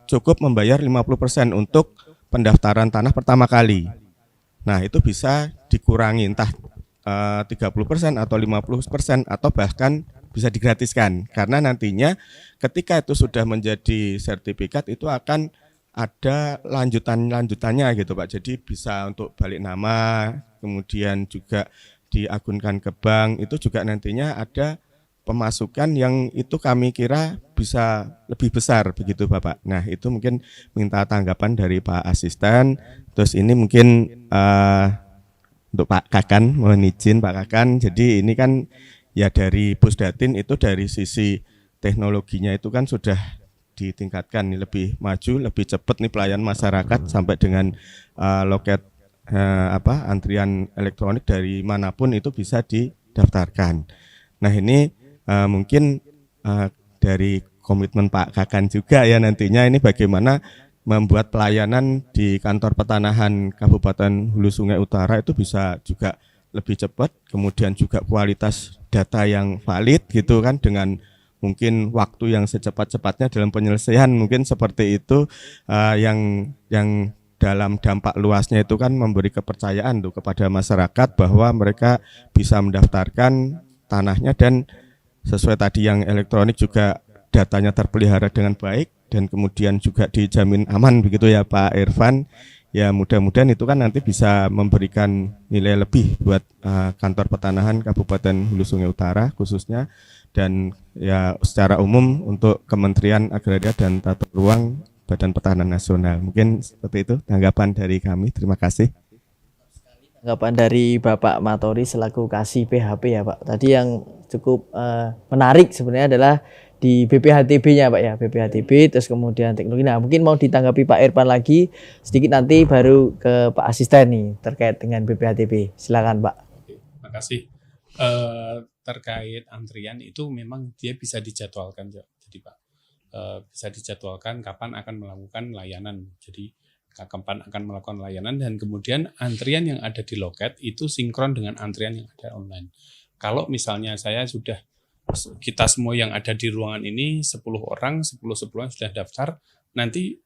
cukup membayar 50% untuk pendaftaran tanah pertama kali. Nah, itu bisa dikurangi entah 30% atau 50% atau bahkan bisa digratiskan, karena nantinya ketika itu sudah menjadi sertifikat itu akan ada lanjutannya gitu, Pak. Jadi bisa untuk balik nama, kemudian juga diagunkan ke bank, itu juga nantinya ada pemasukan yang itu kami kira bisa lebih besar begitu, Bapak. Nah, itu mungkin minta tanggapan dari Pak Asisten. Terus ini mungkin untuk Pak Kakan, mohon izin Pak Kakan. Jadi ini kan ya dari Pusdatin itu dari sisi teknologinya itu kan sudah ditingkatkan, lebih maju, lebih cepat nih pelayan masyarakat sampai dengan loket antrian elektronik dari manapun itu bisa didaftarkan. Nah, ini mungkin dari komitmen Pak Kakan juga ya nantinya ini bagaimana membuat pelayanan di kantor pertanahan Kabupaten Hulu Sungai Utara itu bisa juga lebih cepat, kemudian juga kualitas data yang valid gitu kan, dengan mungkin waktu yang secepat-cepatnya dalam penyelesaian, mungkin seperti itu yang dalam dampak luasnya itu kan memberi kepercayaan tuh kepada masyarakat bahwa mereka bisa mendaftarkan tanahnya dan sesuai tadi yang elektronik juga datanya terpelihara dengan baik dan kemudian juga dijamin aman begitu ya Pak Irfan. Ya mudah-mudahan itu kan nanti bisa memberikan nilai lebih buat kantor pertanahan Kabupaten Hulu Sungai Utara khususnya, dan ya secara umum untuk Kementerian Agraria dan Tata Ruang Badan Pertahanan Nasional. Mungkin seperti itu tanggapan dari kami. Terima kasih. Tanggapan dari Bapak Matori selaku Kasih PHP ya Pak. Tadi yang cukup menarik sebenarnya adalah di BPHTB-nya Pak ya, BPHTB terus kemudian teknologi. Nah, mungkin mau ditanggapi Pak Irfan lagi sedikit, nanti baru ke Pak Asisten nih terkait dengan BPHTB. Silakan Pak. Oke, terima kasih. Terkait antrian itu memang dia bisa dijadwalkan, jadi Pak, bisa dijadwalkan kapan akan melakukan layanan. Jadi kapan akan melakukan layanan, dan kemudian antrian yang ada di loket itu sinkron dengan antrian yang ada online. Kalau misalnya kita semua yang ada di ruangan ini 10 orang sudah daftar, nanti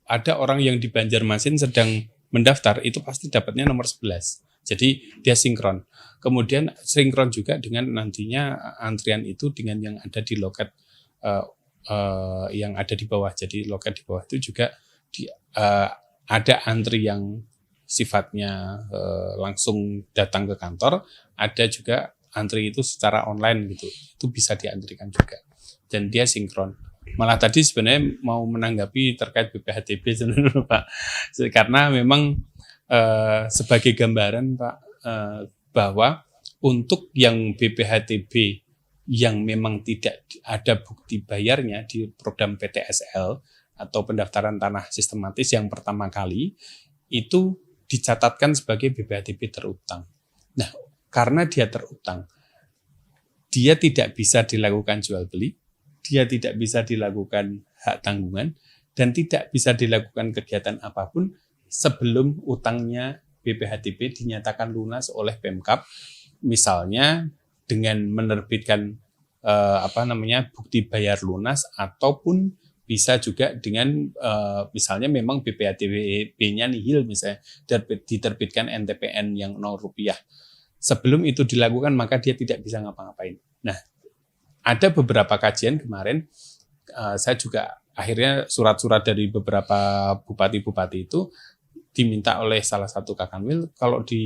ada orang yang di Banjarmasin sedang mendaftar, itu pasti dapatnya nomor 11. Jadi dia sinkron. Kemudian sinkron juga dengan nantinya antrian itu dengan yang ada di loket yang ada di bawah. Jadi loket di bawah itu juga ada antri yang sifatnya langsung datang ke kantor, ada juga antri itu secara online gitu, itu bisa diantrikan juga, dan dia sinkron. Malah tadi sebenarnya mau menanggapi terkait BPHTB sebenarnya Pak, karena memang sebagai gambaran Pak, bahwa untuk yang BPHTB yang memang tidak ada bukti bayarnya di program PTSL atau pendaftaran tanah sistematis yang pertama kali, itu dicatatkan sebagai BPHTB terutang. Nah, karena dia terutang, dia tidak bisa dilakukan jual beli, dia tidak bisa dilakukan hak tanggungan, dan tidak bisa dilakukan kegiatan apapun sebelum utangnya BPHTB dinyatakan lunas oleh Pemkab, misalnya dengan menerbitkan bukti bayar lunas, ataupun bisa juga dengan misalnya memang BPHTB-nya nihil, misalnya diterbitkan NTPN yang 0 rupiah. Sebelum itu dilakukan, maka dia tidak bisa ngapa-ngapain. Nah, ada beberapa kajian kemarin, saya juga akhirnya surat-surat dari beberapa bupati-bupati itu diminta oleh salah satu Kakanwil, kalau di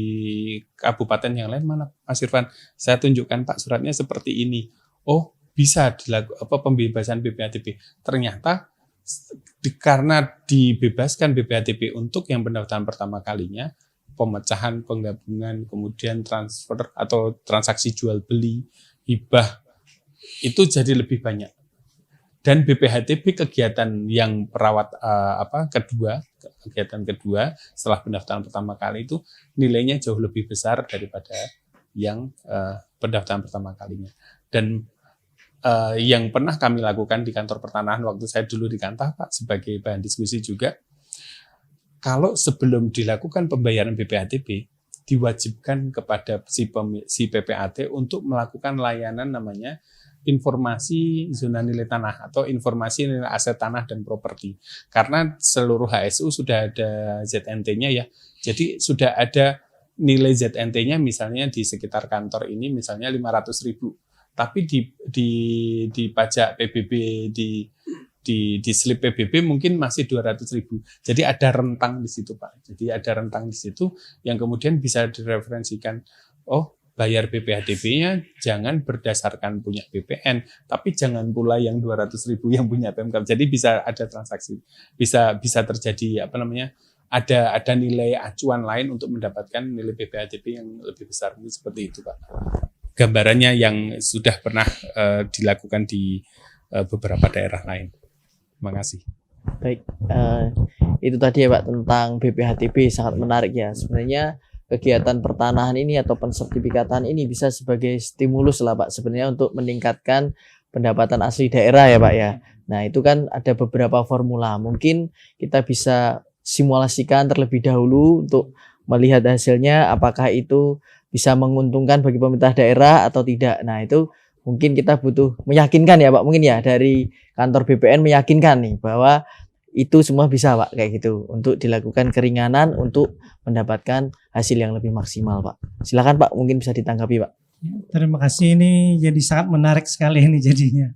kabupaten yang lain mana Mas Irfan, saya tunjukkan Pak suratnya seperti ini. Oh, bisa dilakukan pembebasan BPHTB. Ternyata karena dibebaskan BPHTB untuk yang pendaftaran pertama kalinya, pemecahan, penggabungan, kemudian transfer atau transaksi jual beli, hibah, itu jadi lebih banyak. Dan BPHTB kegiatan yang kegiatan kedua setelah pendaftaran pertama kali itu nilainya jauh lebih besar daripada yang pendaftaran pertama kalinya. Dan yang pernah kami lakukan di kantor pertanahan waktu saya dulu di Kantah, Pak, sebagai bahan diskusi juga, kalau sebelum dilakukan pembayaran BPHTB, diwajibkan kepada si PPAT untuk melakukan layanan namanya informasi zona nilai tanah atau informasi nilai aset tanah dan properti. Karena seluruh HSU sudah ada ZNT-nya ya. Jadi sudah ada nilai ZNT-nya misalnya di sekitar kantor ini misalnya 500.000. Tapi di pajak PBB di slip PBB mungkin masih 200.000. Jadi ada rentang di situ, Pak. Jadi ada rentang di situ yang kemudian bisa direferensikan. Oh, bayar BPHTB-nya jangan berdasarkan punya BPN, tapi jangan pula yang 200.000 yang punya Pemkab. Jadi bisa ada transaksi, bisa terjadi ada nilai acuan lain untuk mendapatkan nilai BPHTB yang lebih besar. Seperti itu, Pak. Gambarannya yang sudah pernah dilakukan di beberapa daerah lain. Terima kasih. Baik, itu tadi ya Pak tentang BPHTB, sangat menarik ya. Sebenarnya kegiatan pertanahan ini atau pensertifikatan ini bisa sebagai stimulus lah Pak sebenarnya untuk meningkatkan pendapatan asli daerah ya Pak ya. Nah itu kan ada beberapa formula, mungkin kita bisa simulasikan terlebih dahulu untuk melihat hasilnya apakah itu bisa menguntungkan bagi pemerintah daerah atau tidak. Nah itu mungkin kita butuh meyakinkan ya Pak, mungkin ya dari kantor BPN meyakinkan nih bahwa itu semua bisa Pak kayak gitu untuk dilakukan keringanan untuk mendapatkan hasil yang lebih maksimal Pak. Silakan Pak, mungkin bisa ditanggapi Pak. Terima kasih, ini jadi sangat menarik sekali ini jadinya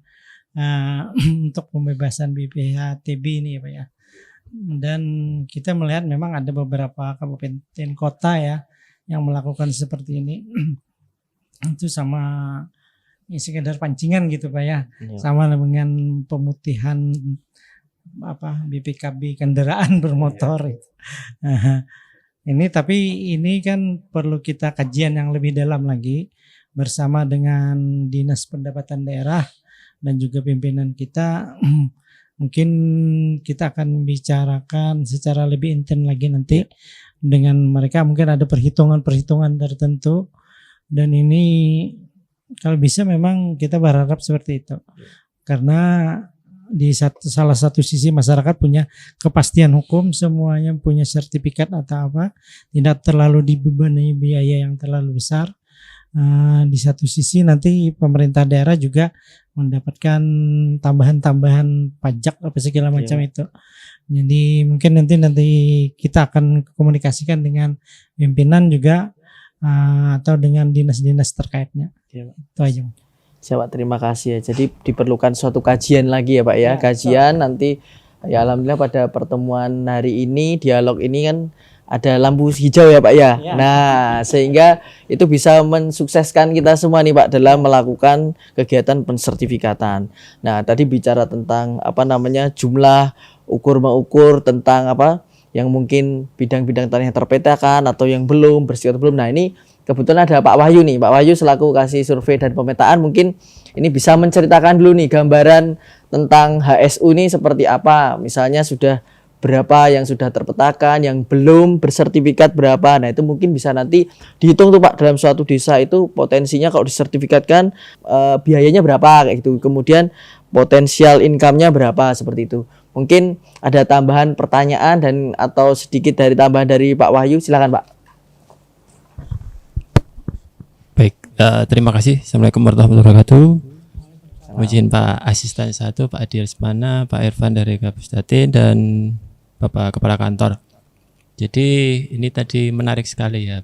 untuk pembebasan BPHTB ini ya Pak ya. Dan kita melihat memang ada beberapa kabupaten kota ya yang melakukan seperti ini. Itu sama ya, sekedar pancingan gitu Pak ya. Sama dengan pemutihan BPKB kendaraan bermotor itu. Ini tapi ini kan perlu kita kajian yang lebih dalam lagi bersama dengan Dinas Pendapatan Daerah dan juga pimpinan kita. Mungkin kita akan bicarakan secara lebih intens lagi nanti dengan mereka, mungkin ada perhitungan-perhitungan tertentu, dan ini kalau bisa memang kita berharap seperti itu. Karena di salah satu sisi masyarakat punya kepastian hukum, semuanya punya sertifikat atau apa, tidak terlalu dibebani biaya yang terlalu besar. Di satu sisi nanti pemerintah daerah juga mendapatkan tambahan pajak apa segala macam itu. Jadi mungkin nanti kita akan komunikasikan dengan pimpinan juga atau dengan dinas-dinas terkaitnya. Itu aja. Siap Pak, terima kasih ya. Jadi diperlukan suatu kajian lagi ya Pak ya. Kajian nanti ya alhamdulillah pada pertemuan hari ini, dialog ini kan ada lampu hijau ya Pak ya. Nah, sehingga itu bisa mensukseskan kita semua nih Pak dalam melakukan kegiatan pensertifikatan. Nah, tadi bicara tentang jumlah ukur tentang yang mungkin bidang-bidang tanah yang terpetakan atau yang belum bersih atau belum. Nah, ini kebetulan ada Pak Wahyu nih. Pak Wahyu selaku kasih survei dan pemetaan mungkin ini bisa menceritakan dulu nih gambaran tentang HSU ini seperti apa. Misalnya sudah berapa yang sudah terpetakan, yang belum bersertifikat berapa. Nah itu mungkin bisa nanti dihitung tuh Pak dalam suatu desa itu potensinya kalau disertifikatkan biayanya berapa kayak gitu. Kemudian potensial income-nya berapa seperti itu. Mungkin ada tambahan pertanyaan dan atau sedikit dari tambahan dari Pak Wahyu, silakan Pak. Baik, terima kasih. Assalamualaikum warahmatullahi wabarakatuh. Izin Pak Asisten 1, Pak Adi Lesmana, Pak Irfan dari Kabupaten dan Bapak Kepala Kantor. Jadi ini tadi menarik sekali ya,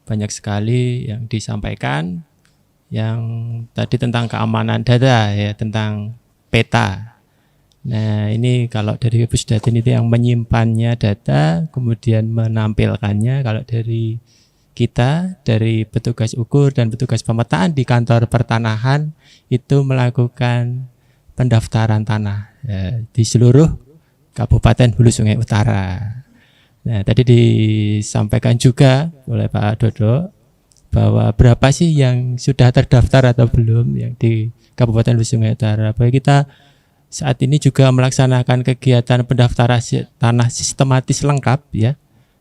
banyak sekali yang disampaikan, yang tadi tentang keamanan data ya, tentang peta. Nah ini kalau dari Pusdatin itu yang menyimpannya data, kemudian menampilkannya. Kalau dari kita, dari petugas ukur dan petugas pemetaan di kantor pertanahan itu melakukan pendaftaran tanah di seluruh Kabupaten Hulu Sungai Utara. Nah, tadi disampaikan juga oleh Pak Dodo bahwa berapa sih yang sudah terdaftar atau belum yang di Kabupaten Hulu Sungai Utara. Bahwa kita saat ini juga melaksanakan kegiatan pendaftaran tanah sistematis lengkap ya.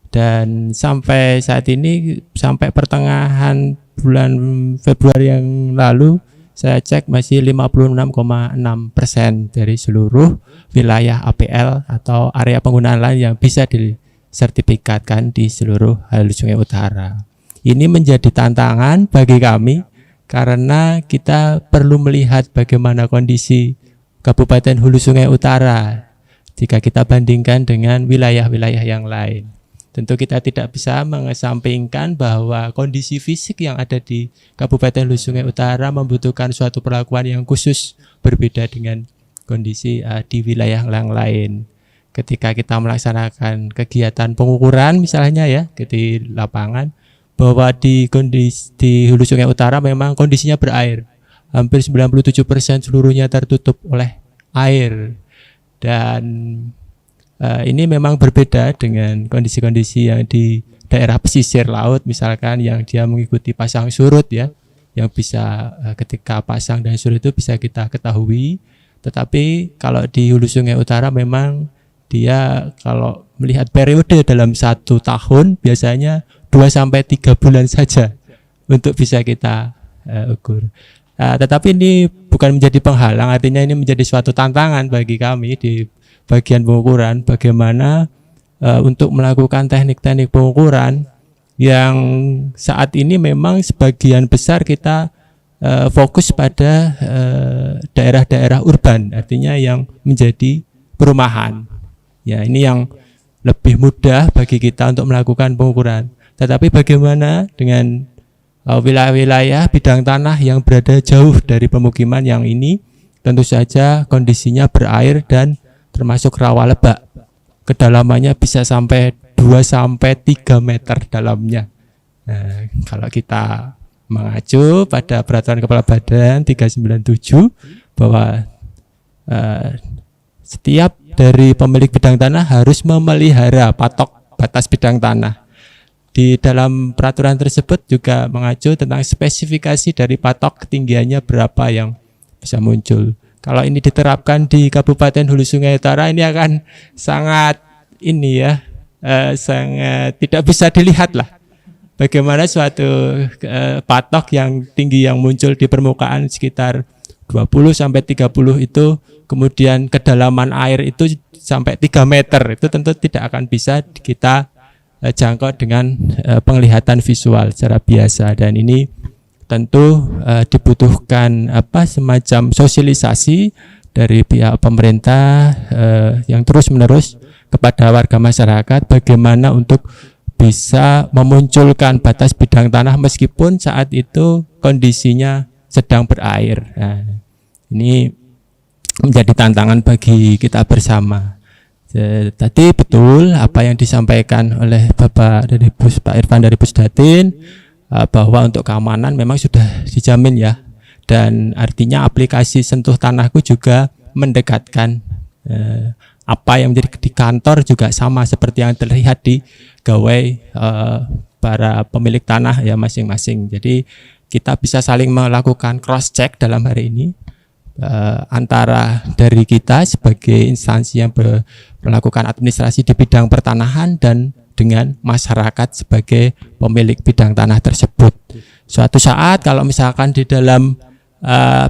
Dan sampai saat ini, sampai pertengahan bulan Februari yang lalu, saya cek masih 56,6% dari seluruh wilayah APL atau area penggunaan lahan yang bisa disertifikatkan di seluruh Hulu Sungai Utara. Ini menjadi tantangan bagi kami karena kita perlu melihat bagaimana kondisi Kabupaten Hulu Sungai Utara jika kita bandingkan dengan wilayah-wilayah yang lain. Tentu kita tidak bisa mengesampingkan bahwa kondisi fisik yang ada di Kabupaten Hulu Sungai Utara membutuhkan suatu perlakuan yang khusus berbeda dengan kondisi di wilayah yang lain. Ketika kita melaksanakan kegiatan pengukuran misalnya ya di lapangan, bahwa di Hulu Sungai Utara memang kondisinya berair. Hampir 97% seluruhnya tertutup oleh air. Dan ini memang berbeda dengan kondisi-kondisi yang di daerah pesisir laut misalkan, yang dia mengikuti pasang surut ya, yang bisa ketika pasang dan surut itu bisa kita ketahui. Tetapi kalau di Hulu Sungai Utara memang dia kalau melihat periode dalam 1 tahun biasanya 2-3 bulan saja untuk bisa kita ukur. Tetapi ini bukan menjadi penghalang, artinya ini menjadi suatu tantangan bagi kami di bagian pengukuran, bagaimana untuk melakukan teknik-teknik pengukuran yang saat ini memang sebagian besar kita fokus pada daerah-daerah urban, artinya yang menjadi perumahan. Ya, ini yang lebih mudah bagi kita untuk melakukan pengukuran. Tetapi bagaimana dengan wilayah-wilayah bidang tanah yang berada jauh dari pemukiman, yang ini tentu saja kondisinya berair dan termasuk rawa lebak. Kedalamannya bisa sampai 2-3 meter dalamnya. Nah, kalau kita mengacu pada Peraturan Kepala Badan 397 bahwa setiap dari pemilik bidang tanah harus memelihara patok batas bidang tanah. Di dalam peraturan tersebut juga mengacu tentang spesifikasi dari patok ketinggiannya berapa yang bisa muncul. Kalau ini diterapkan di Kabupaten Hulu Sungai Utara, ini akan sangat sangat tidak bisa dilihat lah. Bagaimana suatu patok yang tinggi yang muncul di permukaan sekitar 20-30 itu, kemudian kedalaman air itu sampai 3 meter, itu tentu tidak akan bisa kita jangkau dengan penglihatan visual secara biasa. Dan ini tentu dibutuhkan semacam sosialisasi dari pihak pemerintah yang terus-menerus kepada warga masyarakat bagaimana untuk bisa memunculkan batas bidang tanah meskipun saat itu kondisinya sedang berair. Nah, ini menjadi tantangan bagi kita bersama. Tadi betul apa yang disampaikan oleh Pak Irfan dari Pusdatin, bahwa untuk keamanan memang sudah dijamin ya, dan artinya aplikasi Sentuh Tanahku juga mendekatkan apa yang menjadi di kantor juga sama seperti yang terlihat di gawai para pemilik tanah ya masing-masing. Jadi kita bisa saling melakukan cross check dalam hari ini antara dari kita sebagai instansi yang melakukan administrasi di bidang pertanahan dan dengan masyarakat sebagai pemilik bidang tanah tersebut. Suatu saat kalau misalkan di dalam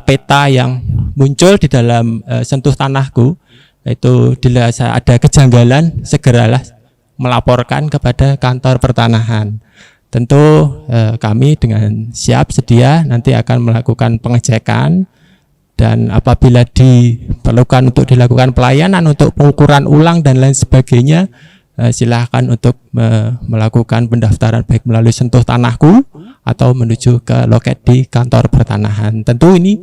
peta yang muncul di dalam Sentuh Tanahku itu dirasa ada kejanggalan, segeralah melaporkan kepada kantor pertanahan. Tentu kami dengan siap sedia nanti akan melakukan pengecekan, dan apabila diperlukan untuk dilakukan pelayanan untuk pengukuran ulang dan lain sebagainya, silahkan untuk melakukan pendaftaran baik melalui Sentuh Tanahku atau menuju ke loket di kantor pertanahan. Tentu ini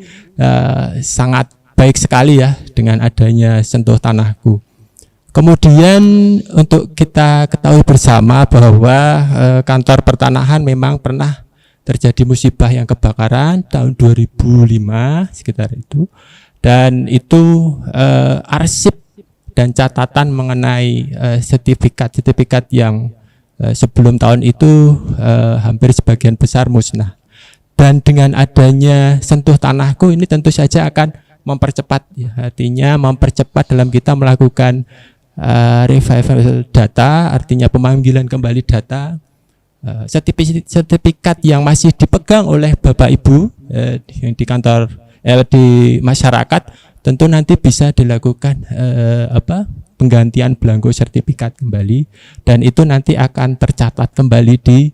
sangat baik sekali ya dengan adanya Sentuh Tanahku. Kemudian untuk kita ketahui bersama bahwa kantor pertanahan memang pernah terjadi musibah yang kebakaran tahun 2005 sekitar itu, dan itu arsip dan catatan mengenai sertifikat yang sebelum tahun itu hampir sebagian besar musnah. Dan dengan adanya Sentuh Tanahku ini tentu saja akan mempercepat, ya, artinya mempercepat dalam kita melakukan revival data, artinya pemanggilan kembali data. Sertifikat yang masih dipegang oleh Bapak Ibu yang di kantor di masyarakat, tentu nanti bisa dilakukan penggantian belangko sertifikat kembali, dan itu nanti akan tercatat kembali di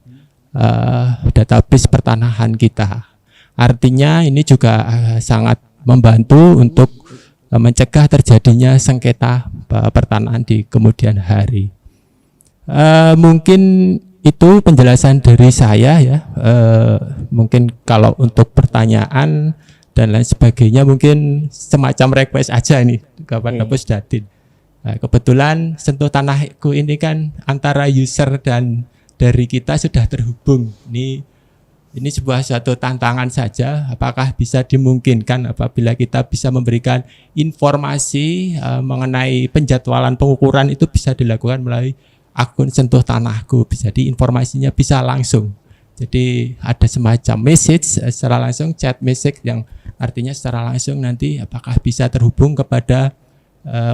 database pertanahan kita. Artinya ini juga sangat membantu untuk mencegah terjadinya sengketa pertanahan di kemudian hari. Mungkin itu penjelasan dari saya ya. Mungkin kalau untuk pertanyaan dan lain sebagainya mungkin semacam request aja ini kepada Pusdatin. Kebetulan Sentuh Tanahku ini kan antara user dan dari kita sudah terhubung. Ini sebuah suatu tantangan saja. Apakah bisa dimungkinkan apabila kita bisa memberikan informasi mengenai penjadwalan pengukuran itu bisa dilakukan melalui akun Sentuh Tanahku. Jadi informasinya bisa langsung. Jadi ada semacam message secara langsung, chat message yang artinya secara langsung nanti apakah bisa terhubung kepada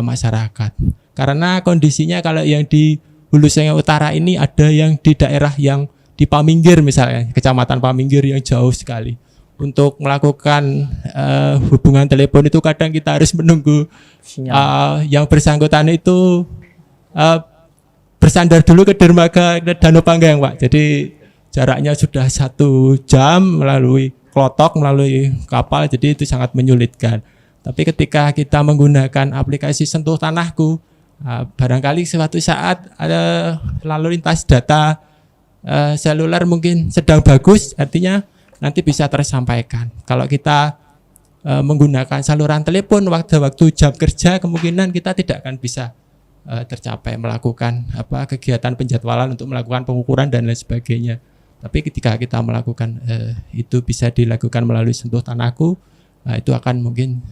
masyarakat. Karena kondisinya kalau yang di Hulu Sungai Utara ini ada yang di daerah yang di Paminggir misalnya, Kecamatan Paminggir yang jauh sekali. Untuk melakukan hubungan telepon itu kadang kita harus menunggu yang bersangkutan itu bersandar dulu ke dermaga Danau Panggang, Pak. Jadi jaraknya sudah 1 jam melalui klotok, melalui kapal, jadi itu sangat menyulitkan. Tapi ketika kita menggunakan aplikasi Sentuh Tanahku, barangkali suatu saat ada lalu lintas data seluler mungkin sedang bagus, artinya nanti bisa tersampaikan. Kalau kita menggunakan saluran telepon waktu jam kerja, kemungkinan kita tidak akan bisa tercapai melakukan kegiatan penjadwalan untuk melakukan pengukuran dan lain sebagainya. Tapi ketika kita melakukan itu bisa dilakukan melalui Sentuh Tanahku, itu akan mungkin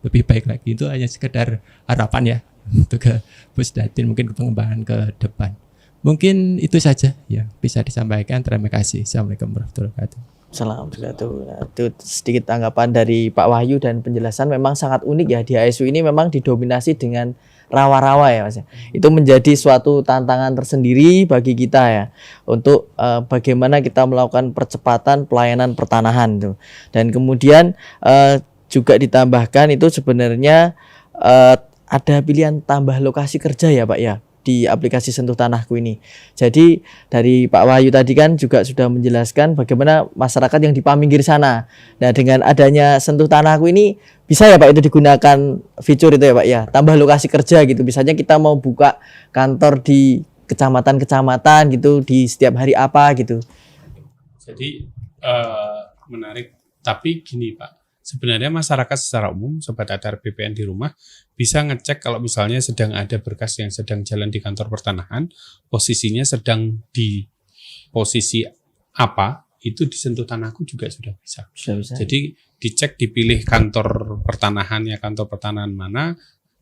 lebih baik lagi. Itu hanya sekedar harapan ya untuk ke Pusdatin, mungkin pengembangan ke depan. Mungkin itu saja ya bisa disampaikan. Terima kasih. Assalamualaikum warahmatullahi wabarakatuh. Assalamualaikum. Nah, itu sedikit tanggapan dari Pak Wahyu dan penjelasan memang sangat unik ya. Di ASU ini memang didominasi dengan rawa-rawa ya Mas. Itu menjadi suatu tantangan tersendiri bagi kita ya untuk bagaimana kita melakukan percepatan pelayanan pertanahan itu. Dan kemudian juga ditambahkan itu sebenarnya ada pilihan tambah lokasi kerja ya Pak ya di aplikasi Sentuh Tanahku ini. Jadi dari Pak Wahyu tadi kan juga sudah menjelaskan bagaimana masyarakat yang di Paminggir sana. Nah dengan adanya Sentuh Tanahku ini bisa ya Pak itu digunakan fitur itu ya Pak ya, tambah lokasi kerja gitu. Misalnya kita mau buka kantor di kecamatan-kecamatan gitu di setiap hari apa gitu. Jadi menarik. Tapi gini Pak, sebenarnya masyarakat secara umum, Sobat ATR BPN di rumah, bisa ngecek kalau misalnya sedang ada berkas yang sedang jalan di kantor pertanahan, posisinya sedang di posisi apa, itu di Sentuh Tanahku juga sudah bisa. Jadi dicek, dipilih kantor pertanahannya, kantor pertanahan mana,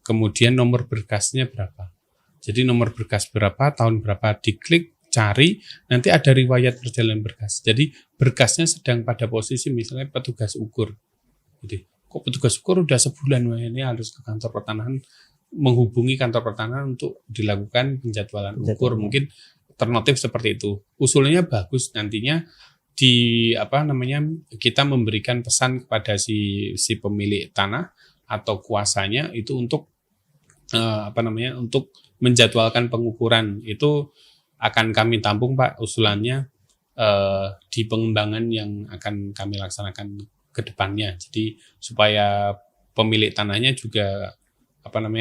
kemudian nomor berkasnya berapa. Jadi nomor berkas berapa, tahun berapa, diklik, cari, nanti ada riwayat perjalanan berkas. Jadi berkasnya sedang pada posisi misalnya petugas ukur. Jadi, kok petugas ukur udah sebulan, wah ini harus ke kantor pertanahan, menghubungi kantor pertanahan untuk dilakukan penjadwalan ukur. Mungkin ternotif seperti itu. Usulnya bagus, nantinya kita memberikan pesan kepada si pemilik tanah atau kuasanya itu untuk untuk menjadwalkan pengukuran. Itu akan kami tampung Pak usulannya di pengembangan yang akan kami laksanakan ke depannya. Jadi supaya pemilik tanahnya juga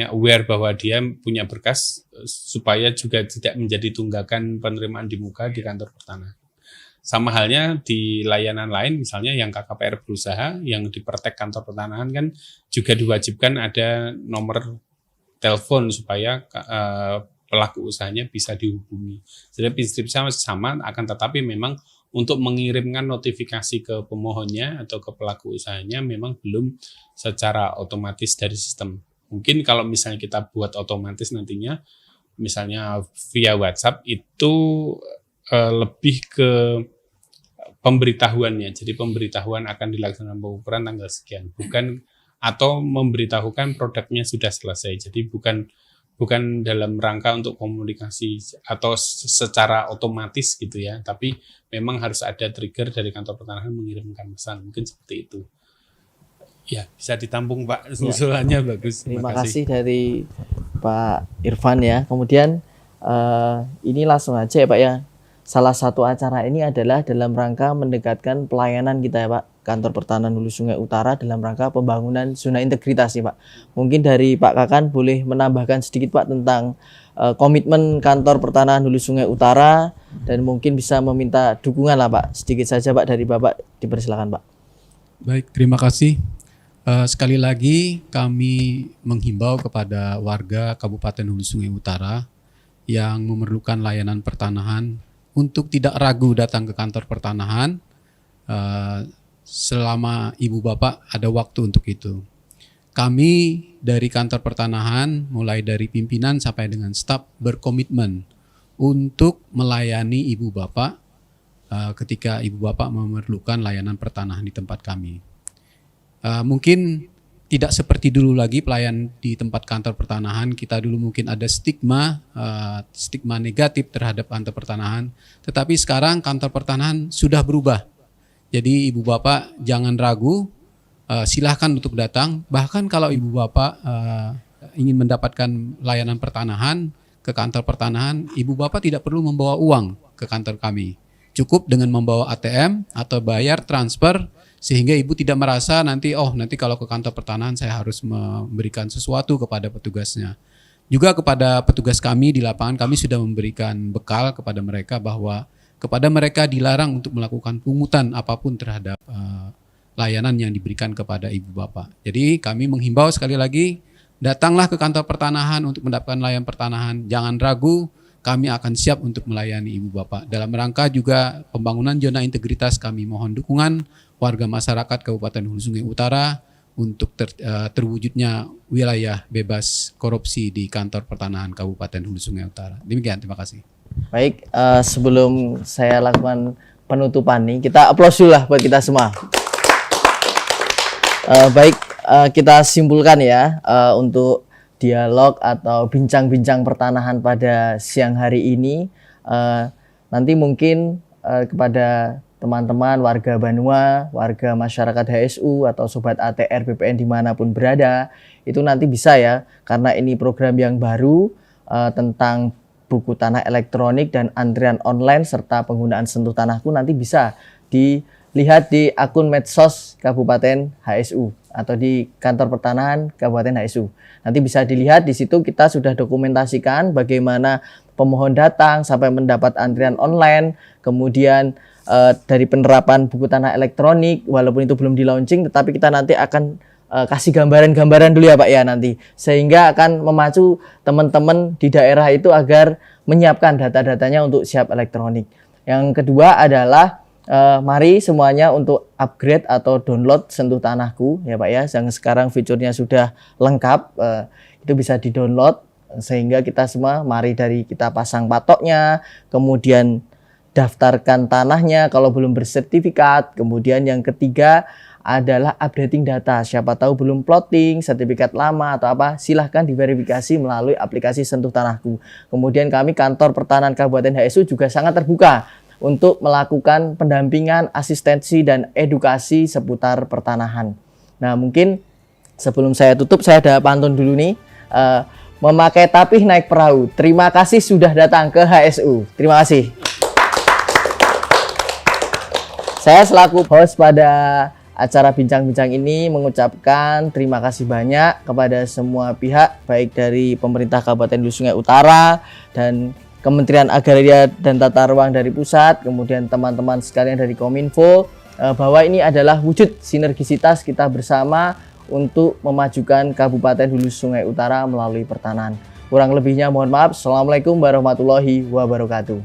aware bahwa dia punya berkas supaya juga tidak menjadi tunggakan penerimaan di muka di kantor pertanahan. Sama halnya di layanan lain, misalnya yang KKPR berusaha, yang di Pertek kantor pertanahan kan juga diwajibkan ada nomor telepon supaya pelaku usahanya bisa dihubungi. Jadi prinsip sama, akan tetapi memang untuk mengirimkan notifikasi ke pemohonnya atau ke pelaku usahanya memang belum secara otomatis dari sistem. Mungkin kalau misalnya kita buat otomatis nantinya, misalnya via WhatsApp itu lebih ke pemberitahuannya. Jadi pemberitahuan akan dilaksanakan pengukuran tanggal sekian, bukan atau memberitahukan produknya sudah selesai. Jadi bukan dalam rangka untuk komunikasi atau secara otomatis gitu ya, tapi memang harus ada trigger dari kantor pertanahan mengirimkan pesan, mungkin seperti itu. Ya, bisa ditampung Pak, usulannya bagus. Terima kasih dari Pak Irfan ya. Kemudian ini langsung aja ya Pak ya. Salah satu acara ini adalah dalam rangka mendekatkan pelayanan kita ya Pak, Kantor Pertanahan Hulu Sungai Utara dalam rangka pembangunan zona integritas nih Pak. Mungkin dari Pak Kakan boleh menambahkan sedikit Pak tentang komitmen Kantor Pertanahan Hulu Sungai Utara dan mungkin bisa meminta dukungan lah Pak. Sedikit saja Pak dari Bapak, dipersilakan Pak. Baik, terima kasih. Sekali lagi kami menghimbau kepada warga Kabupaten Hulu Sungai Utara yang memerlukan layanan pertanahan untuk tidak ragu datang ke kantor pertanahan selama ibu bapak ada waktu untuk itu. Kami dari kantor pertanahan mulai dari pimpinan sampai dengan staf berkomitmen untuk melayani ibu bapak ketika ibu bapak memerlukan layanan pertanahan di tempat kami. Mungkin tidak seperti dulu lagi pelayan di tempat kantor pertanahan. Kita dulu mungkin ada stigma negatif terhadap kantor pertanahan. Tetapi sekarang kantor pertanahan sudah berubah. Jadi ibu bapak jangan ragu, silahkan untuk datang. Bahkan kalau ibu bapak ingin mendapatkan layanan pertanahan ke kantor pertanahan, ibu bapak tidak perlu membawa uang ke kantor kami. Cukup dengan membawa ATM atau bayar transfer, sehingga ibu tidak merasa nanti kalau ke kantor pertanahan saya harus memberikan sesuatu kepada petugasnya. Juga kepada petugas kami di lapangan, kami sudah memberikan bekal kepada mereka bahwa kepada mereka dilarang untuk melakukan pungutan apapun terhadap layanan yang diberikan kepada ibu bapak. Jadi kami menghimbau sekali lagi, datanglah ke kantor pertanahan untuk mendapatkan layanan pertanahan. Jangan ragu, kami akan siap untuk melayani ibu bapak. Dalam rangka juga pembangunan zona integritas, kami mohon dukungan warga masyarakat Kabupaten Hulu Sungai Utara untuk terwujudnya wilayah bebas korupsi di kantor pertanahan Kabupaten Hulu Sungai Utara. Demikian, terima kasih. Baik, sebelum saya lakukan penutupan nih, kita aplaus dulu lah buat kita semua. Baik, kita simpulkan ya untuk dialog atau bincang-bincang pertanahan pada siang hari ini. Nanti mungkin kepada teman-teman warga Banua, warga masyarakat HSU atau Sobat ATR BPN dimanapun berada, itu nanti bisa ya, karena ini program yang baru tentang buku tanah elektronik dan antrian online serta penggunaan sentuh tanahku, nanti bisa dilihat di akun medsos Kabupaten HSU atau di kantor pertanahan Kabupaten HSU. Nanti bisa dilihat di situ kita sudah dokumentasikan bagaimana pemohon datang sampai mendapat antrian online, kemudian dari penerapan buku tanah elektronik, walaupun itu belum di launching, tetapi kita nanti akan kasih gambaran-gambaran dulu ya Pak ya nanti, sehingga akan memacu teman-teman di daerah itu agar menyiapkan data-datanya untuk siap elektronik. Yang kedua adalah mari semuanya untuk upgrade atau download Sentuh Tanahku ya Pak ya, yang sekarang fiturnya sudah lengkap, itu bisa di-download, sehingga kita semua mari dari kita pasang patoknya, kemudian daftarkan tanahnya kalau belum bersertifikat. Kemudian yang ketiga adalah updating data. Siapa tahu belum plotting, sertifikat lama atau apa, silahkan diverifikasi melalui aplikasi Sentuh Tanahku. Kemudian kami kantor pertanahan Kabupaten HSU juga sangat terbuka untuk melakukan pendampingan, asistensi, dan edukasi seputar pertanahan. Nah mungkin sebelum saya tutup, saya ada pantun dulu nih. Memakai tapih naik perahu. Terima kasih sudah datang ke HSU. Terima kasih. Saya selaku host pada acara bincang-bincang ini mengucapkan terima kasih banyak kepada semua pihak, baik dari pemerintah Kabupaten Hulu Sungai Utara dan Kementerian Agraria dan Tata Ruang dari pusat, kemudian teman-teman sekalian dari Kominfo, bahwa ini adalah wujud sinergisitas kita bersama untuk memajukan Kabupaten Hulu Sungai Utara melalui pertanahan. Kurang lebihnya mohon maaf. Assalamualaikum warahmatullahi wabarakatuh.